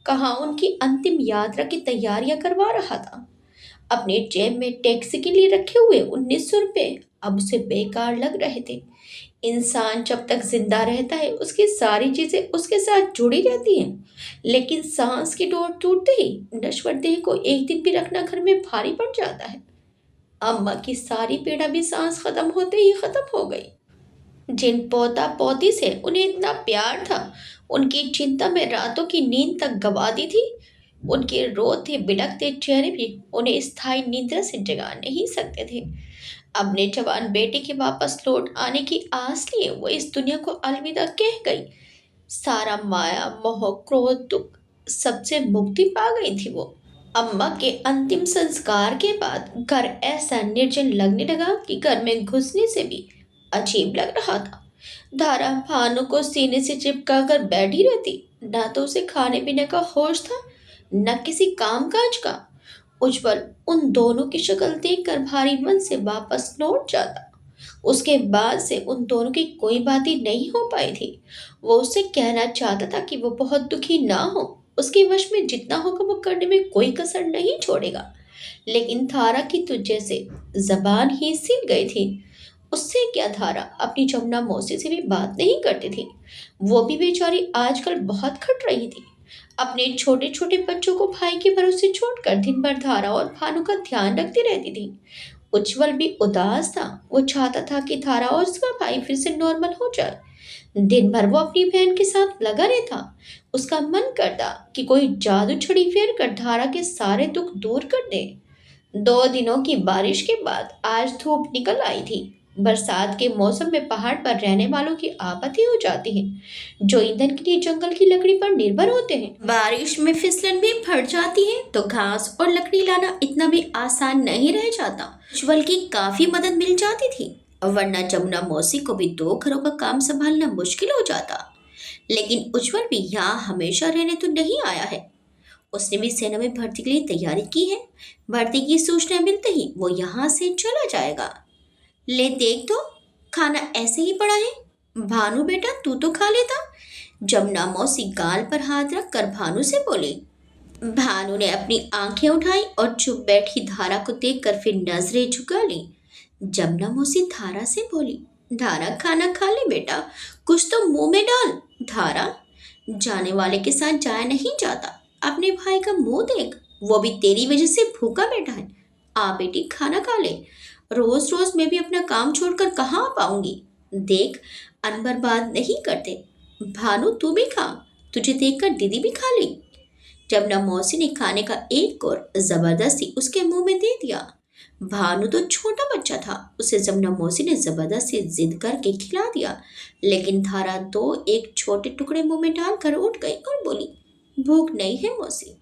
कहाँ उनकी अंतिम यात्रा की तैयारियां करवा रहा था। अपने जेब में टैक्सी के लिए रखे हुए 1900 रुपए अब उसे बेकार लग रहे थे। इंसान जब तक जिंदा रहता है उसकी सारी चीजें उसके साथ जुड़ी रहती हैं, लेकिन सांस की डोर टूटते ही नश्वर देह को एक दिन भी रखना घर में भारी पड़ जाता है। अम्मा की सारी पीड़ा भी सांस खत्म होते ही खत्म हो गई। जिन पोता पोती से उन्हें इतना प्यार था, उनकी चिंता में रातों की नींद तक गवा दी थी। उनके रोते बिलखते चेहरे भी उन्हें स्थायी निद्रा से जगा नहीं सकते थे। अपने जवान बेटे के वापस लौट आने की आस लिए वो इस दुनिया को अलविदा कह गई। सारा माया मोह क्रोध दुख सबसे मुक्ति पा गई थी वो। अम्मा के अंतिम संस्कार के बाद घर ऐसा निर्जन लगने लगा कि घर में घुसने से भी अजीब लग रहा था। धारा भानु को सीने से चिपका कर बैठी रहती। ना तो उसे खाने पीने का होश था, न किसी काम काज का। उज्जवल उन दोनों की शक्ल देखकर भारी मन से वापस लौट जाता। उसके बाद से उन दोनों की कोई बात ही नहीं हो पाई थी। वो उससे कहना चाहता था कि वो बहुत दुखी ना हो, उसके वश में जितना होगा वो करने में कोई कसर नहीं छोड़ेगा। लेकिन धारा की तो जैसे जबान ही सिल गई थी। उससे क्या, धारा अपनी जमुना मौसी से भी बात नहीं करती थी। वो भी बेचारी आजकल बहुत खट रही थी। अपने छोटे छोटे बच्चों को भाई के भरोसे छोड़कर दिन भर धारा और भानु का ध्यान रखती रहती थी। उज्जवल भी उदास था। वो चाहता था कि धारा और उसका भाई फिर से नॉर्मल हो जाए। दिन भर वो अपनी बहन के साथ लगा रहता। उसका मन करता कि कोई जादू छड़ी फेर कर धारा के सारे दुख दूर कर दे। 2 दिनों की बारिश के बाद आज धूप निकल आई थी। बरसात के मौसम में पहाड़ पर रहने वालों की आपत्ति हो जाती है, जो ईंधन के लिए जंगल की लकड़ी पर निर्भर होते हैं। बारिश में फिसलन भी बढ़ जाती है तो घास और लकड़ी लाना इतना भी आसान नहीं रह जाता। उज्जवल की काफी मदद मिल जाती थी, वरना जमुना मौसी को भी 2 घरों का काम संभालना मुश्किल हो जाता। लेकिन उज्जवल भी यहाँ हमेशा रहने तो नहीं आया है। उसने भी सेना में भर्ती के लिए तैयारी की है। भर्ती की सूचना मिलते ही वो यहाँ से चला जाएगा। ले देख तो, खाना ऐसे ही पड़ा है। भानु बेटा तू तो खा लेता। जमुना मौसी गाल पर हाथ रख कर भानु से बोली। भानु ने अपनी आंखें उठाई और चुप बैठी धारा को देखकर फिर नजरें झुका ली। जमुना मौसी धारा से बोली, धारा खाना खा ले बेटा, कुछ तो मुंह में डाल। धारा, जाने वाले के साथ जाया नहीं जाता। अपने भाई का मुंह देख, वो भी तेरी वजह से भूखा बैठा है। आ बेटी खाना खा ले। रोज रोज मैं भी अपना काम छोड़कर कहाँ आ पाऊंगी। देख, अन्न बर्बाद नहीं करते। भानु तू भी खा, तुझे देखकर दीदी भी खा ली। जमुना मौसी ने खाने का एक कौर जबरदस्ती उसके मुंह में दे दिया। भानु तो छोटा बच्चा था, उसे जमुना मौसी ने जबरदस्ती जिद करके खिला दिया। लेकिन धारा तो एक छोटे टुकड़े मुंह में डालकर उठ गई और बोली, भूख नहीं है मौसी।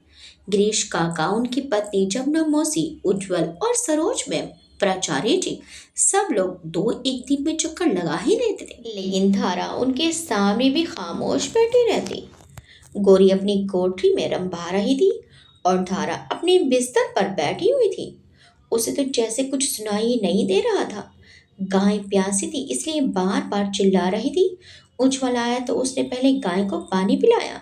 गिरीश काका, उनकी पत्नी जमुना मौसी, उज्जवल और सरोज मैम, प्राचार्य जी, सब लोग 2 एक दिन में चक्कर लगा ही लेते थे। लेकिन धारा उनके सामने भी खामोश बैठी रहती। गोरी अपनी कोठरी में रंभा रही थी और धारा अपने बिस्तर पर बैठी हुई थी। उसे तो जैसे कुछ सुनाई ही नहीं दे रहा था। गाय प्यासी थी इसलिए बार बार चिल्ला रही थी। उज्जवल आया तो उसने पहले गाय को पानी पिलाया।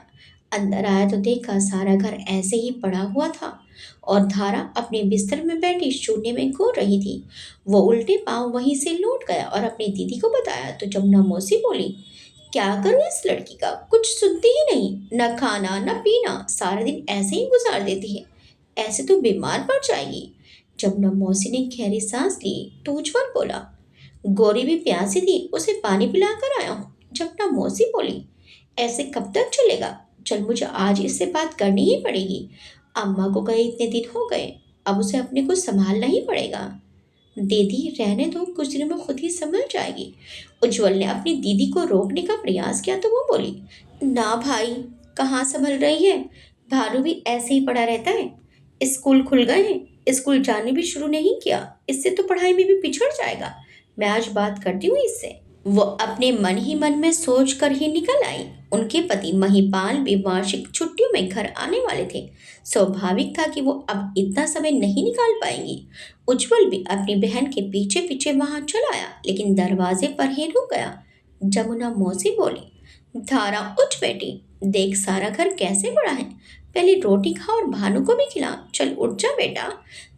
अंदर आया तो देखा सारा घर ऐसे ही पड़ा हुआ था और धारा अपने बिस्तर में बैठी शून्य में घूर रही थी। वो उल्टे पांव वहीं से लौट गया और अपनी दीदी को बताया तो जमुना मौसी बोली, क्या करूं इस लड़की का, कुछ सुनती ही नहीं, न खाना न पीना, सारा दिन ऐसे ही गुजार देती है। ऐसे तो बीमार पड़ जाएगी। जमुना मौसी ने गहरी सांस ली तो उज्जवल बोला, गौरी भी प्यासी थी, उसे पानी पिला कर आया हूँ। जमुना मौसी बोली, ऐसे कब तक चलेगा, चल मुझे आज इससे बात करनी ही पड़ेगी। अम्मा को गए इतने दिन हो गए, अब उसे अपने को संभालना ही पड़ेगा। दीदी रहने दो, कुछ दिनों में खुद ही संभल जाएगी। उज्जवल ने अपनी दीदी को रोकने का प्रयास किया तो वो बोली, ना भाई, कहाँ संभल रही है, भानु भी ऐसे ही पड़ा रहता है। स्कूल खुल गए हैं, स्कूल जाने भी शुरू नहीं किया, इससे तो पढ़ाई में भी पिछड़ जाएगा। मैं आज बात करती हूँ इससे। वो अपने मन ही मन में सोच कर ही निकल आई। उनके पति महिपाल भी वार्षिक छुट्टियों में घर आने वाले थे। स्वाभाविक था कि वो अब इतना समय नहीं निकाल पाएंगी। उज्जवल भी अपनी बहन के पीछे पीछे वहां चला आया, लेकिन दरवाजे पर ही रुक गया। जमुना मौसी बोली, धारा उठ बेटी, देख सारा घर कैसे पड़ा है, पहले रोटी खा और भानु को भी खिला, चल उठ जा बेटा।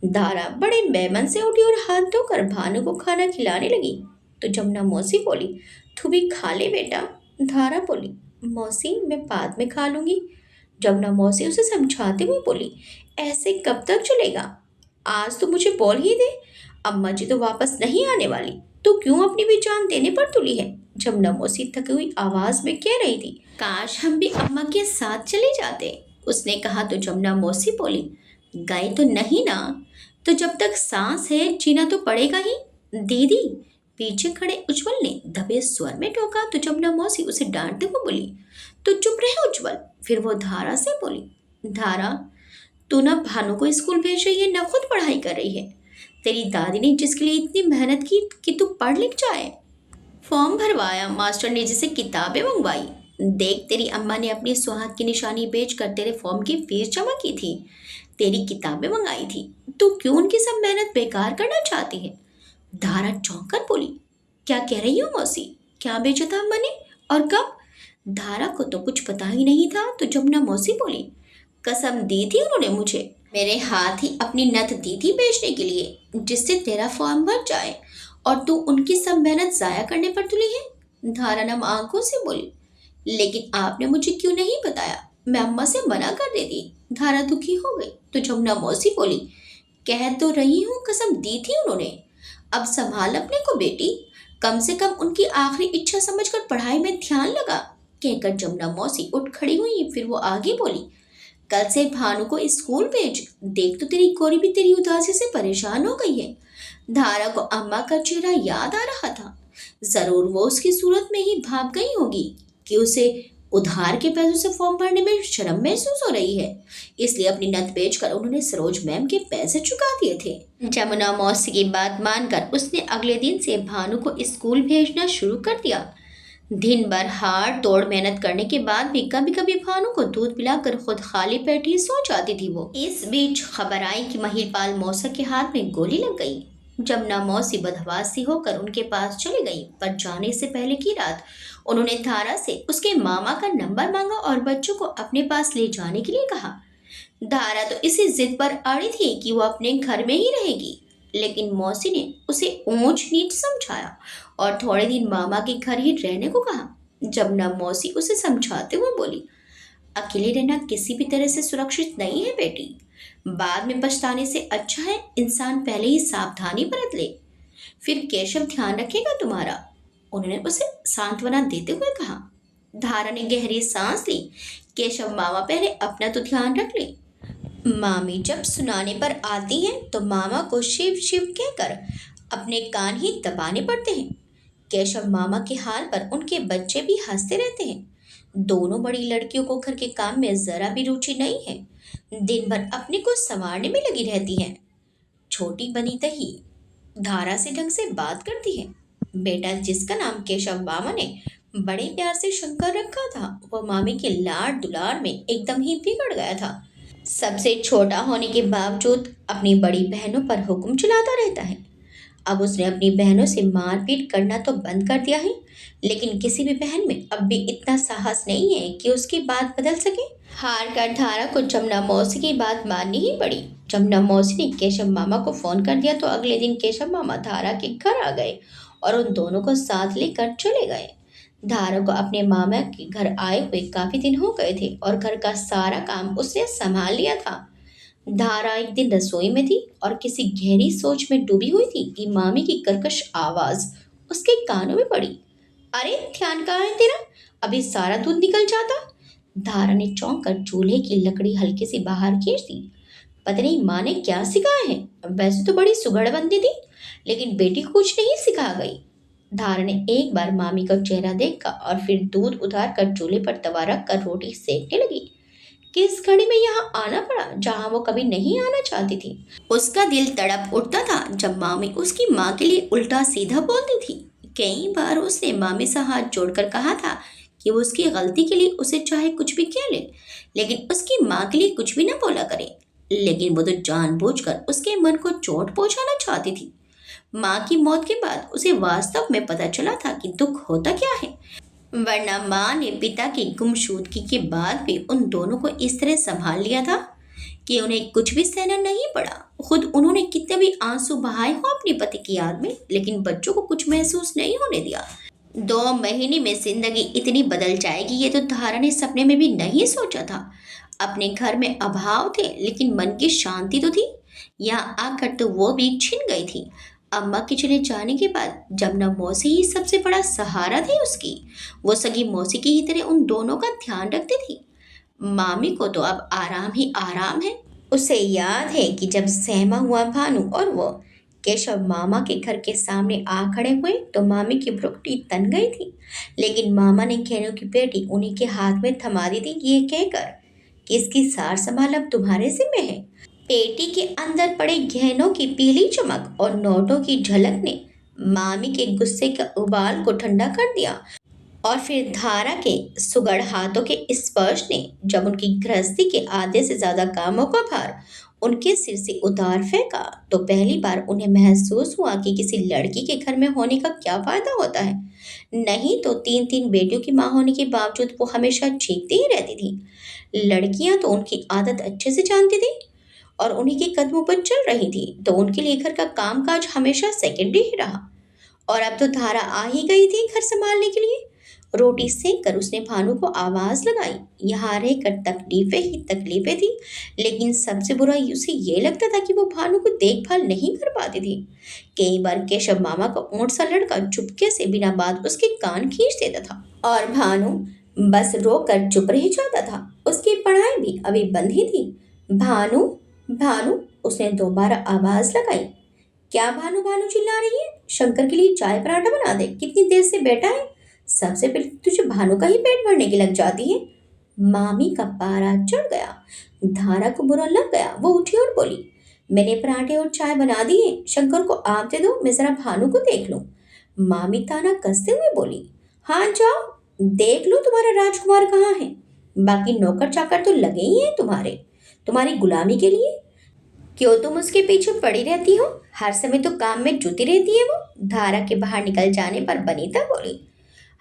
धारा बड़े बेमन से उठी और हाथ धोकर भानु को खाना खिलाने लगी। तो जमुना मौसी बोली, तू भी खा ले बेटा। धारा बोली, मौसी मैं बाद में खा लूंगी। जमुना मौसी उसे समझाते हुए बोली, ऐसे कब तक चलेगा, आज तो मुझे बोल ही दे। अम्मा जी तो वापस नहीं आने वाली, तो क्यों अपनी भी जान देने पर तुली है। जमुना मौसी थकी हुई आवाज में कह रही थी, काश हम भी अम्मा के साथ चले जाते। उसने कहा तो जमुना मौसी बोली, गए तो नहीं ना, तो जब तक सांस है जीना तो पड़ेगा ही। दीदी, पीछे खड़े उज्जवल ने दबे स्वर में टोका तो जमुना मौसी उसे डांटते हुए बोली, तो चुप रहे उज्जवल। फिर वो धारा से बोली, धारा तू ना भानु को स्कूल भेज रही है, ना खुद पढ़ाई कर रही है। तेरी दादी ने जिसके लिए इतनी मेहनत की कि तू पढ़ लिख जाए, फॉर्म भरवाया, मास्टर ने जिसे किताबें मंगवाई। देख, तेरी अम्मा ने अपनी सुहाग की निशानी बेचकर तेरे फॉर्म की फीस जमा की थी, तेरी किताबें मंगाई थी, तू क्यों उनकी सब मेहनत बेकार करना चाहती है। धारा चौंक कर बोली, क्या कह रही हो मौसी, क्या बेचा था अम्मा ने और कब। धारा को तो कुछ पता ही नहीं था तो जमुना मौसी बोली, कसम दी थी उन्होंने मुझे, मेरे हाथ ही अपनी नथ दी थी बेचने के लिए, जिससे तेरा फॉर्म भर जाए, और तू उनकी सब मेहनत जाया करने पर तुली है। धारा नम आंखों से बोली, लेकिन आपने मुझे क्यों नहीं बताया, मैं अम्मा से मना कर देती। धारा दुखी हो गई तो जमुना मौसी बोली, कह तो रही हूँ कसम दी थी उन्होंने, अब संभाल अपने को बेटी, कम से कम उनकी आखिरी इच्छा समझकर पढ़ाई में ध्यान लगा। कहकर जमुना मौसी उठ खड़ी हुई। फिर वो आगे बोली, कल से भानु को स्कूल भेज, देख तो तेरी गौरी भी तेरी उदासी से परेशान हो गई है। धारा को अम्मा का चेहरा याद आ रहा था। जरूर वो उसकी सूरत में ही भाग गई होगी कि उसे उधार के पैसों से फॉर्म भरने में शर्म महसूस हो रही है। इसलिए अपनी नथ बेचकर उन्होंने सरोज मैम के पैसे चुका दिए थे। जमुना मौसी की बात मानकर उसने अगले दिन से भानु को स्कूल भेजना शुरू कर दिया। दिन भर हाड़ तोड़ मेहनत करने के बाद भी कभी कभी भानु को दूध पिलाकर खुद खाली पेट ही सो जाती थी वो। इस बीच खबर आई कि महिपाल मौसा के हाथ में गोली लग गई। जमुना मौसी बदहवासी होकर उनके पास चली गई, पर जाने से पहले की रात उन्होंने धारा से उसके मामा का नंबर मांगा और बच्चों को अपने पास ले जाने के लिए कहा। धारा तो इसी जिद पर अड़ी थी कि वो अपने घर में ही रहेगी, लेकिन मौसी ने उसे ऊंच नीच समझाया और थोड़े दिन मामा के घर ही रहने को कहा। जमुना मौसी उसे समझाते हुए बोली, अकेले रहना किसी भी तरह से सुरक्षित नहीं है बेटी। बाद में पछताने से अच्छा है इंसान पहले ही सावधानी बरत ले, फिर केशव ध्यान रखेगा तुम्हारा। उन्होंने उसे सांत्वना देते हुए कहा। धारा ने गहरी सांस ली। केशव मामा पहले अपना तो ध्यान रख ले। मामी जब सुनाने पर आती हैं तो मामा को शिव शिव कहकर अपने कान ही दबाने पड़ते हैं। केशव मामा के हाल पर उनके बच्चे भी हंसते रहते हैं। दोनों बड़ी लड़कियों को घर के काम में जरा भी रुचि नहीं है, दिन भर अपने को संवारने में लगी रहती हैं। छोटी बनीता ही धारा से ढंग से बात करती है। बेटा जिसका नाम केशव मामा ने बड़े प्यार से शंकर रखा था, वह मामी के लाड दुलार में एकदम ही बिगड़ गया था। सबसे छोटा होने के बावजूद अपनी बड़ी बहनों पर हुक्म चलाता रहता है। अब उसने अपनी बहनों से मारपीट करना तो बंद कर दिया है, लेकिन किसी भी बहन में अब भी इतना साहस नहीं है कि उसकी बात बदल सके। हार कर धारा को जमुना मौसी की बात माननी ही पड़ी। जमुना मौसी ने केशव मामा को फोन कर दिया तो अगले दिन केशव मामा धारा के घर आ गए और उन दोनों को साथ लेकर चले गए। धारा को अपने मामा के घर आए हुए काफी दिन हो गए थे और घर का सारा काम उसने संभाल लिया था। धारा एक दिन रसोई में थी और किसी गहरी सोच में डूबी हुई थी कि मामी की कर्कश आवाज उसके कानों में पड़ी। अरे ध्यान कहाँ है तेरा, अभी सारा दूध निकल जाता। धारा ने चौंक कर चूल्हे की लकड़ी हल्के से बाहर खींच दी। पता नहीं माँ ने क्या सिखाया है, वैसे तो बड़ी सुघड़ बनती थी, लेकिन बेटी को कुछ नहीं सिखा गई। धारा ने एक बार मामी का चेहरा देखा और फिर दूध उतार कर चूल्हे पर तवा रख कर रोटी सेकने लगी। किस घड़ी में यहाँ आना पड़ा जहाँ वो कभी नहीं आना चाहती थी। उसका दिल तड़प उठता था जब मामी उसकी माँ के लिए उल्टा सीधा बोलती थी। कई बार उसने मामी से हाथ जोड़कर कहा था कि वो उसकी गलती के लिए उसे चाहे कुछ भी कह ले, लेकिन उसकी माँ के लिए कुछ भी ना बोला करे। लेकिन वो तो जानबूझकर उसके मन को चोट पहुंचाना चाहती थी। माँ की मौत के बाद उसे वास्तव में पता चला था कि दुख होता क्या है, वरना माँ ने पिता की गुमशुदगी के बाद भी उन दोनों को इस तरह संभाल लिया था कि उन्हें कुछ भी सहना नहीं पड़ा। खुद उन्होंने कितने भी आंसू बहाए हो अपने पति की याद में, लेकिन बच्चों को कुछ महसूस नहीं होने दिया। 2 महीने में जिंदगी इतनी बदल जाएगी ये तो धारा ने सपने में भी नहीं सोचा था। अपने घर में अभाव थे, लेकिन मन की शांति तो थी। यहाँ आकर तो वो भी छिन गई थी। अम्मा के चले जाने के बाद जमुना मौसी ही सबसे बड़ा सहारा थी उसकी। वो सगी मौसी की ही तरह उन दोनों का ध्यान रखती थी। मामी को तो अब आराम ही आराम है। उसे याद है कि जब सहमा हुआ भानु और वो केशव मामा के घर के सामने आ खड़े हुए तो मामी की भ्रुकुटी तन गई थी, लेकिन मामा ने कहने की पेटी उन्हीं के हाथ में थमा दी थी, ये कहकर कि इसकी सार संभाल अब तुम्हारे जिम्मे है। पेटी के अंदर पड़े गहनों की पीली चमक और नोटों की झलक ने मामी के गुस्से के उबाल को ठंडा कर दिया और फिर धारा के सुगढ़ हाथों के स्पर्श ने जब उनकी गृहस्थी के आधे से ज्यादा कामों का भार उनके सिर से उतार फेंका तो पहली बार उन्हें महसूस हुआ कि किसी लड़की के घर में होने का क्या फायदा होता है। नहीं तो 3 बेटियों की माँ होने के बावजूद वो हमेशा चीखती ही रहती थी। लड़कियां तो उनकी आदत अच्छे से जानती थी और उन्हीं के कदमों पर चल रही थी, तो उनके लिए घर का कामकाज हमेशा सेकेंडरी ही रहा। और अब तो धारा आ ही गई थी घर संभालने के लिए। रोटी सेक कर उसने भानु को आवाज लगाई। यहाँ रहकर तकलीफें ही तकलीफें थी, लेकिन सबसे बुरा उसे ये लगता था कि वो भानु को देखभाल नहीं कर पाती थी। कई बार केशव मामा का ऊंट सा लड़का चुपके से बिना बात उसके कान खींच देता था और भानु बस रो कर चुप रह जाता था। उसकी पढ़ाई भी अभी बंद ही थी। भानु भानु, उसने दोबारा आवाज लगाई। क्या भानु भानु चिल्ला रही है? शंकर के लिए चाय पराठा बना दे, कितनी देर से बैठा है। सबसे पहले तुझे भानु का ही पेट भरने की लग जाती है। मामी का पारा चढ़ गया। धारा को बुरा लग गया। वो उठी और बोली, मैंने पराठे और चाय बना दिए, शंकर को आप दे दो, मैं जरा भानु को देख लूं। मामी ताना कसते हुए बोली, हाँ जाओ देख लो तुम्हारा राजकुमार कहाँ है। बाकी नौकर चाकर तो लगे ही हैं तुम्हारी गुलामी के लिए। क्यों तुम उसके पीछे पड़ी रहती हो? हर समय तो काम में जुटी रहती है वो। धारा के बाहर निकल जाने पर बनीता बोली,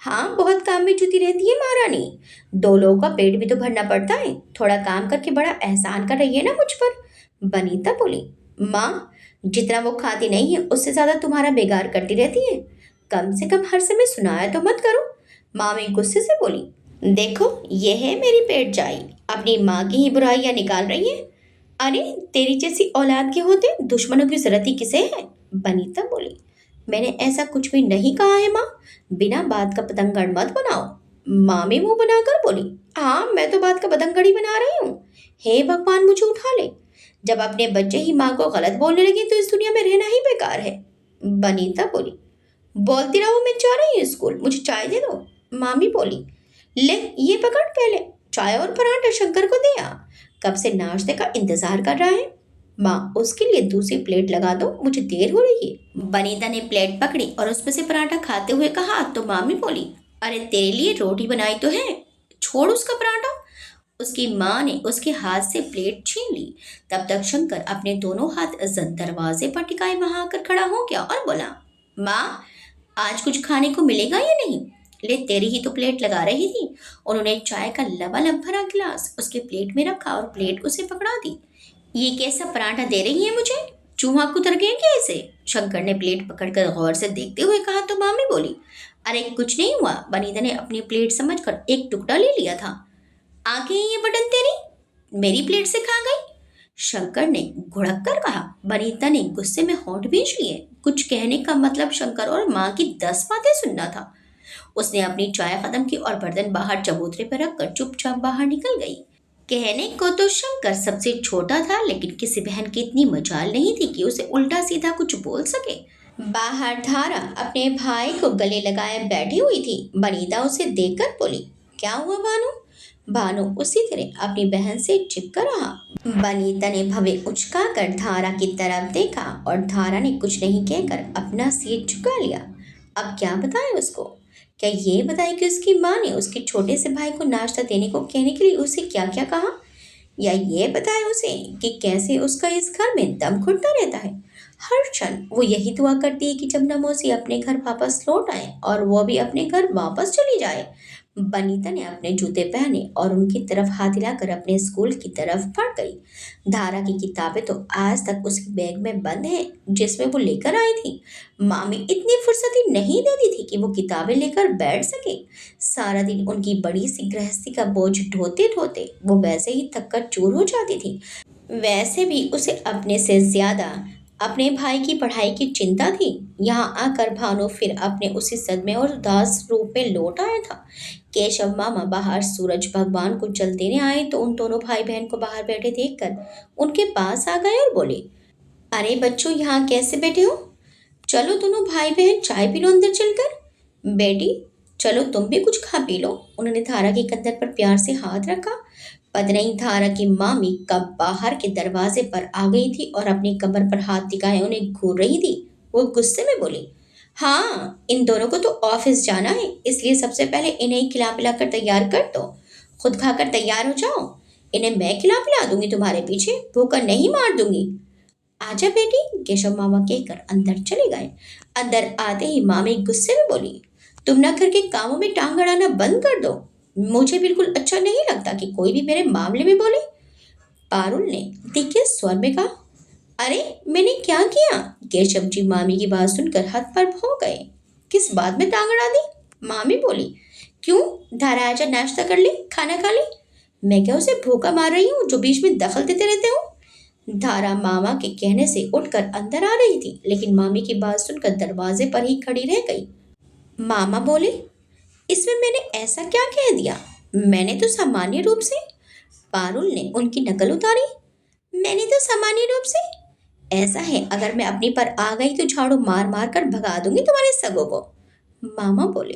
हाँ बहुत काम में जुटी रहती है महारानी। दो लोगों का पेट भी तो भरना पड़ता है, थोड़ा काम करके बड़ा एहसान कर रही है ना मुझ पर। बनीता बोली, माँ जितना वो खाती नहीं है उससे ज्यादा तुम्हारा बेगार करती रहती है। कम से कम हर समय सुनाया तो मत करो। मामी गुस्से से बोली, देखो ये है मेरी पेट जाई, अपनी माँ की ही बुराइयां निकाल रही है। अरे तेरी जैसी औलाद के होते दुश्मनों की जरूरत ही किसे है। बनीता बोली, मैंने ऐसा कुछ भी नहीं कहा है माँ, बिना बात का पतंगड़ मत बनाओ। मामी मुंह बनाकर बोली, हाँ मैं तो बात का पतंगड़ ही बना रही हूँ। हे भगवान मुझे उठा ले। जब अपने बच्चे ही माँ को गलत बोलने लगे तो इस दुनिया में रहना ही बेकार है। बनीता बोली, बोलती रहो, मैं जा रही हूँ स्कूल, मुझे चाय दे दो। मामी बोली, ले ये पकड़, पहले चाय और पराठा शंकर को दे आ, कब से नाश्ते का इंतजार कर रहा है। माँ उसके लिए दूसरी प्लेट लगा दो, मुझे देर हो रही है। बनीता ने प्लेट पकड़ी और उसमें से पराठा खाते हुए कहा तो मामी बोली, अरे तेरे लिए रोटी बनाई तो है, छोड़ उसका पराठा। उसकी माँ ने उसके हाथ से प्लेट छीन ली। तब तक शंकर अपने दोनों हाथ दरवाजे पर टिकाए वहां आकर खड़ा हो गया और बोला, माँ आज कुछ खाने को मिलेगा या नहीं? ले तेरी ही तो प्लेट लगा रही थी। उन्होंने चाय का लबालब भरा गिलास उसके प्लेट में रखा और प्लेट उसे पकड़ा दी। ये कैसा पराठा दे रही है मुझे? चूहा कुतर गया क्या इसे? शंकर ने प्लेट पकड़कर गौर से देखते हुए कहा तो मामी बोली, अरे कुछ नहीं हुआ, बनीता ने अपनी प्लेट समझकर एक टुकड़ा ले लिया था। आगे ये बटन तेरी, मेरी प्लेट से खा गई। शंकर ने घुड़क कर कहा। बनीता ने गुस्से में होंठ भींच लिए। कुछ कहने का मतलब शंकर और माँ की 10 बातें सुनना था। उसने अपनी चाय खत्म की और बर्तन बाहर चबूतरे पर रखकर चुपचाप बाहर निकल गई। कहने को तो शंकर सबसे छोटा था, लेकिन किसी बहन की इतनी मजाल नहीं थी कि उसे उल्टा सीधा कुछ बोल सके। बाहर धारा अपने भाई को गले लगाए बैठी हुई थी। बनीता उसे देखकर बोली, क्या हुआ भानु? भानु उसी तरह अपनी बहन से चिपका रहा। बनीता ने भवे उचकाकर धारा की तरफ देखा और धारा ने कुछ नहीं कहकर अपना सिर झुका लिया। अब क्या बताए उसको? क्या ये बताए कि उसकी माँ ने उसके छोटे से भाई को नाश्ता देने को कहने के लिए उसे क्या क्या कहा, या ये बताए उसे कि कैसे उसका इस घर में दम घुटता रहता है। हर क्षण वो यही दुआ करती है कि जमुना मौसी अपने घर वापस लौट आए और वो भी अपने घर वापस चली जाए। बनीता ने अपने जूते पहने और उनकी तरफ हाथ हिलाकर अपने स्कूल की तरफ बढ़ गई। धारा की किताबें तो आज तक उसके बैग में बंद हैं, जिसमें वो लेकर आई थी। मामी इतनी फुर्सत ही नहीं देती थी कि वो किताबें लेकर बैठ सके। सारा दिन उनकी बड़ी सी गृहस्थी का बोझ ढोते ढोते वो वैसे ही थक कर चूर हो जाती थी। वैसे भी उसे अपने से ज्यादा अपने भाई की पढ़ाई की चिंता थी। यहाँ आकर भानु फिर अपने उसी सदमे और उदास रूप में लौट आया था। केशव मामा बाहर सूरज भगवान को जल देने आए तो उन दोनों भाई बहन को बाहर बैठे देखकर उनके पास आ गए और बोले, अरे बच्चों यहाँ कैसे बैठे हो? चलो दोनों भाई बहन चाय पी लो अंदर चलकर। बेटी चलो तुम भी कुछ खा पी लो। उन्होंने धारा के कंधे पर प्यार से हाथ रखा। पत्नी धारा की मामी कब बाहर के दरवाजे पर आ गई थी और अपनी कमर पर हाथ टिकाए उन्हें घूर रही थी। वो गुस्से में बोली, हाँ इन दोनों को तो ऑफिस जाना है, इसलिए सबसे पहले इन्हें खिला पिला कर तैयार कर दो। खुद खाकर तैयार हो जाओ, इन्हें मैं खिला पिला दूंगी, तुम्हारे पीछे भूखा नहीं मार दूंगी। आजा बेटी, केशव मामा कहकर अंदर चले गए। अंदर आते ही मामी गुस्से में बोली, तुम ना घर के कामों में टांग अड़ाना बंद कर दो। मुझे बिल्कुल अच्छा नहीं लगता कि कोई भी मेरे मामले में बोले। पारुल ने तीखे स्वर में कहा, अरे मैंने क्या किया? केशव जी मामी की बात सुनकर हतप्रभ हो गए। किस बात में टांग अड़ा दी? मामी बोली, क्यों धारा आजा नाश्ता कर ले, खाना खा ले। मैं क्या उसे भूखा मार रही हूँ जो बीच में दखल देते रहते हो? धारा मामा के कहने से उठकर अंदर आ रही थी, लेकिन मामी की बात सुनकर दरवाजे पर ही खड़ी रह गई। मामा बोले, इसमें मैंने ऐसा क्या कह दिया? मैंने तो सामान्य रूप से। पारुल ने उनकी नकल उतारी। मैंने तो सामान्य रूप से। ऐसा है अगर मैं अपनी पर आ गई तो झाड़ू मार मार कर भगा दूंगी तुम्हारे सगों को। मामा बोले,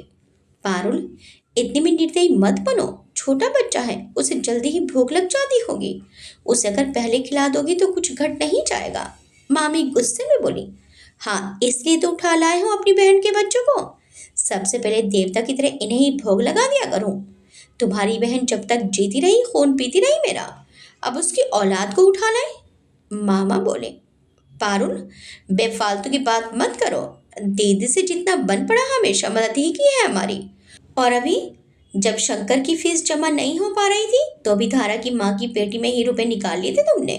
पारुल, इतनी भी निर्दयी मत बनो। छोटा बच्चा है, उसे जल्दी ही भूख लग जाती होगी। उसे अगर पहले खिला दोगी तो कुछ घट नहीं जाएगा। मामी गुस्से में बोली, हाँ इसलिए तो उठा लाए हो अपनी बहन के बच्चों को। सबसे पहले देवता की तरह इन्हें ही भोग लगा दिया करूं। तुम्हारी बहन जब तक जीती रही खून पीती रही मेरा, अब उसकी औलाद को उठा लाए। मामा बोले, पारुल, बेफालतू की बात मत करो। दीदी से जितना बन पड़ा हमेशा मदद ही की है हमारी। और अभी जब शंकर की फीस जमा नहीं हो पा रही थी तो भी धारा की माँ की पेटी में ही रुपए निकाल लिए थे तुमने।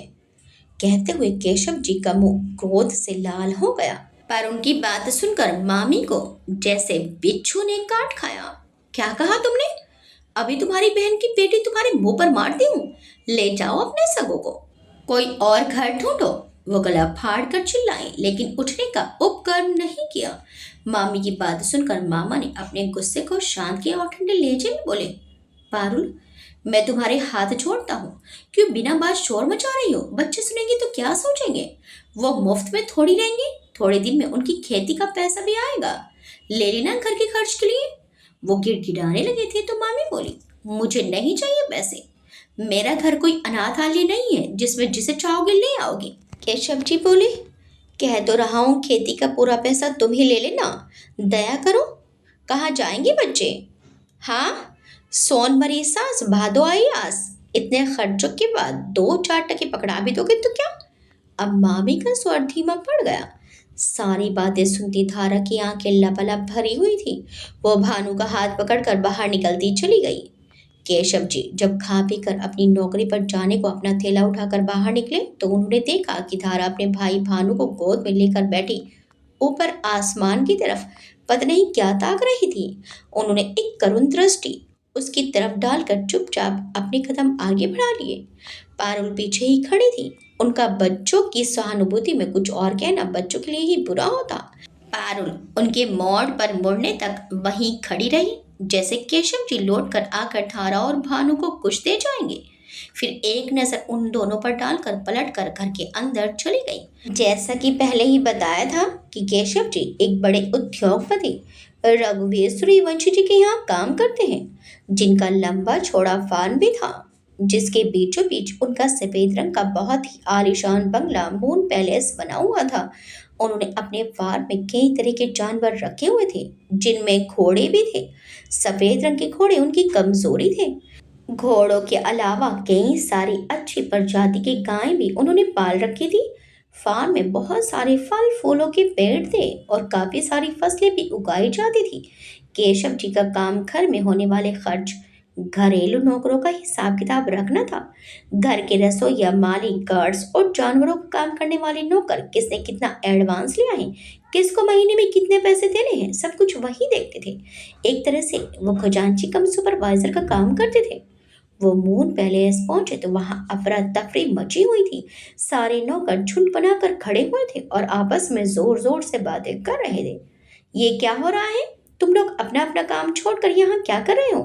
कहते हुए केशव जी का मुंह क्रोध से लाल हो गया। पर उनकी बात सुनकर मामी को जैसे बिच्छू ने काट खाया। क्या कहा तुमने? अभी तुम्हारी बहन की पेटी तुम्हारे मुंह पर मारती हूँ। ले जाओ अपने सगों को, कोई और घर ढूंढो। वो गला फाड़ कर चिल्लाई लेकिन उठने का उपक्रम नहीं किया। मामी की बात सुनकर मामा ने अपने गुस्से को शांत किया और ठंडे लहजे में बोले, पारुल, मैं तुम्हारे हाथ जोड़ता हूँ। क्यों बिना बात शोर मचा रही हो? बच्चे सुनेंगे तो क्या सोचेंगे? वो मुफ्त में थोड़ी रहेंगे। थोड़े दिन में उनकी खेती का पैसा भी आएगा। ले लेना घर के खर्च के लिए। वो गिड़गिड़ाने लगे थे तो मामी बोली, मुझे नहीं चाहिए पैसे। मेरा घर कोई अनाथालय नहीं है जिसमें जिसे चाहोगे ले आओगे। केशव जी बोले, कह तो रहा हूँ खेती का पूरा पैसा तुम ही ले लेना। दया करो। कहाँ जाएंगे बच्चे? हाँ, सोन मरी सास भादो आई आस। इतने खर्चों के बाद 2-4 टके पकड़ा भी दोगे तो क्या? अब मामी का स्वर धीमा पड़ गया। सारी बातें सुनती धारा की आंखें लबालब भरी हुई थी। वो भानु का हाथ पकड़कर बाहर निकलती चली गई। केशव जी जब खा पी कर अपनी नौकरी पर जाने को अपना थैला उठाकर बाहर निकले तो उन्होंने देखा कि धारा अपने भाई भानु को गोद में लेकर बैठी ऊपर आसमान की तरफ पता नहीं क्या ताक रही थी। उन्होंने एक करुण दृष्टि उसकी तरफ डालकर चुपचाप अपने कदम आगे बढ़ा लिए। पारुल पीछे ही खड़ी थी। उनका बच्चों की सहानुभूति में कुछ और कहना बच्चों के लिए ही बुरा होता। पारुल उनके मोड़ पर मुड़ने तक वहीं खड़ी रही जैसे केशव जी लौट कर आकर धारा और भानु को कुछ दे जाएंगे। फिर एक नजर उन दोनों पर डालकर पलटकर घर के अंदर चली गई। जैसा कि पहले ही बताया था कि केशव जी एक बड़े उद्योगपति रघुवीर सूर्यवंशी जी के यहाँ काम करते हैं, जिनका लंबा चौड़ा फार्म भी था, जिसके बीचों बीच उनका सफेद रंग का बहुत ही आलीशान बंगला मून पैलेस बना हुआ था। उन्होंने अपने फार्म में कई तरह के जानवर रखे हुए थे, जिनमें घोड़े भी थे। सफेद रंग के घोड़े उनकी कमजोरी थे। घोड़ों के अलावा कई सारी अच्छी प्रजाति की गायें भी उन्होंने पाल रखी थी। फार्म में बहुत सारे फल फूलों के पेड़ थे और काफी सारी फसलें भी उगाई जाती थी। केशव जी का काम घर में होने वाले खर्च, घरेलू नौकरों का हिसाब किताब रखना था। घर के रसोईया, माली, गार्ड्स और जानवरों का काम करने वाले नौकर, किसने कितना एडवांस लिया है, किसको महीने में कितने पैसे देने हैं, सब कुछ वही देखते थे। एक तरह से वो खजांची कम सुपरवाइजर का काम करते थे। वो मून पैलेस पहुंचे तो वहां अफरा तफरी मची हुई थी। सारे नौकर झुंड बनाकर खड़े हुए थे और आपस में जोर जोर से बातें कर रहे थे। ये क्या हो रहा है? तुम लोग अपना अपना काम छोड़कर यहाँ क्या कर रहे हो?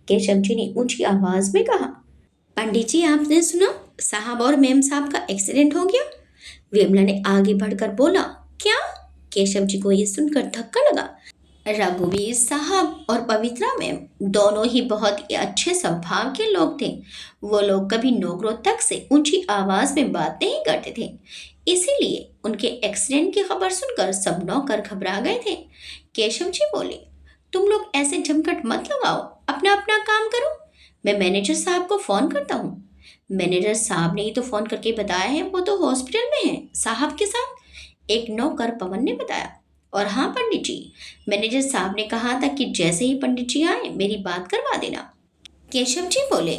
केशव जी ने ऊंची आवाज में कहा। पंडित जी, आपने सुना साहब और मेम साहब का एक्सीडेंट हो गया? विमला ने आगे बढ़कर बोला। क्या? केशव जी को यह सुनकर धक्का लगा। रघुवीर साहब और पवित्रा मैम दोनों ही बहुत ही अच्छे स्वभाव के लोग थे। वो लोग कभी नौकरों तक से ऊंची आवाज में बात नहीं करते थे, इसीलिए उनके एक्सीडेंट की खबर सुनकर सब नौकर घबरा गए थे। केशव जी बोले, तुम लोग ऐसे झमकट मत लगाओ, अपना अपना काम करो। मैं मैनेजर साहब को फोन करता हूँ। मैनेजर साहब ने ही तो फोन करके बताया है, वो तो हॉस्पिटल में है साहब के साथ, एक नौकर पवन ने बताया। और हाँ पंडित जी, मैनेजर साहब ने कहा था कि जैसे ही पंडित जी आए मेरी बात करवा देना। केशव जी बोले,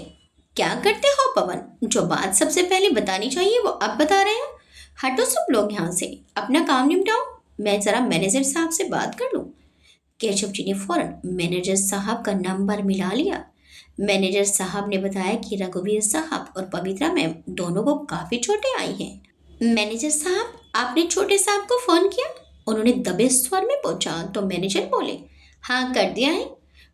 क्या करते हो पवन? जो बात सबसे पहले बतानी चाहिए वो अब बता रहे हो। हटो सब लोग यहाँ से, अपना काम निपटाओ, मैं जरा मैनेजर साहब से बात कर लूँ। केशव जी ने फौरन मैनेजर साहब का नंबर मिला लिया। मैनेजर साहब ने बताया कि रघुवीर साहब और पवित्रा मैम दोनों को काफी चोटें आई हैं। मैनेजर साहब, आपने छोटे साहब को फोन किया? उन्होंने दबे स्वर में पूछा तो मैनेजर बोले, हाँ कर दिया है।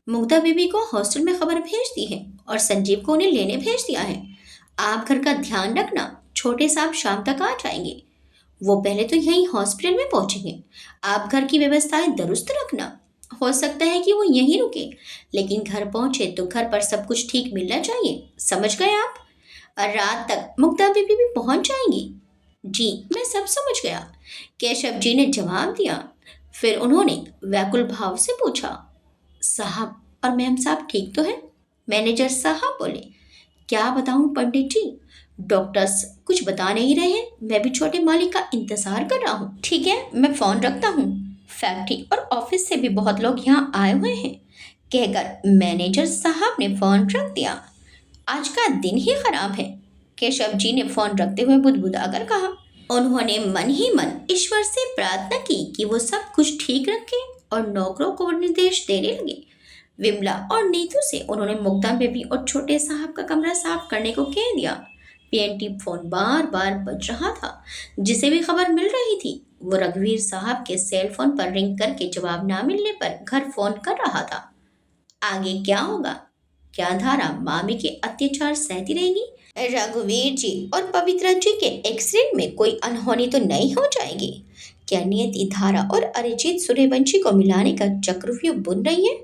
मुग्धा बीबी को हॉस्टल में खबर भेज दी है और संजीव को उन्हें लेने भेज दिया है। आप घर का ध्यान रखना, छोटे साहब शाम तक आ जाएंगे। वो पहले तो यहीं हॉस्पिटल में पहुंचेंगे। आप घर की व्यवस्थाएं दुरुस्त रखना। हो सकता है कि वो यहीं रुके, लेकिन घर पहुंचे तो घर पर सब कुछ ठीक मिलना चाहिए। समझ गए आप? और रात तक मुक्ता बीबी भी पहुंच जाएंगी। जी, मैं सब समझ गया, केशव जी ने जवाब दिया। फिर उन्होंने व्याकुल भाव से पूछा, साहब और मैम साहब ठीक तो है? मैनेजर साहब बोले, क्या बताऊं पंडित जी, डॉक्टर्स कुछ बता नहीं रहे हैं। मैं भी छोटे मालिक का इंतजार कर रहा हूँ। ठीक है, मैं फोन रखता हूँ। फैक्ट्री और ऑफिस से भी बहुत लोग यहाँ आए हुए हैं, कहकर मैनेजर साहब ने फोन रख दिया। आज का दिन ही खराब है, केशव जी ने फोन रखते हुए बुदबुदाकर कहा। उन्होंने मन ही मन ईश्वर से प्रार्थना की कि वो सब कुछ ठीक रखे और नौकरों को निर्देश देने लगे। विमला और नीतू से उन्होंने मुग्धा बेबी और छोटे साहब का कमरा साफ करने को कह दिया। पीएनटी फोन बार बार बज रहा था। जिसे भी खबर मिल रही थी वो रघुवीर साहब के सेल फोन पर रिंग करके जवाब ना मिलने पर घर फोन कर रहा था। आगे क्या होगा? क्या धारा मामी के अत्याचार सहती रहेगी? रघुवीर जी और पवित्रा जी के एक्सीडेंट में कोई अनहोनी तो नहीं हो जाएगी? क्या नियति धारा और अरिजीत सूर्यवंशी को मिलाने का चक्रव्यूह बुन रही है?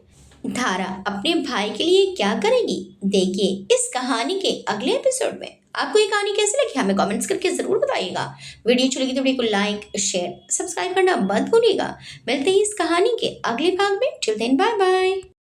धारा अपने भाई के लिए क्या करेगी, देखिए इस कहानी के अगले एपिसोड में। आपको ये कहानी कैसी लगी हमें कमेंट्स करके जरूर बताइएगा। वीडियो अच्छी लगी तो वीडियो को लाइक शेयर सब्सक्राइब करना मत भूलिएगा। मिलते हैं इस कहानी के अगले भाग में। Till then bye bye.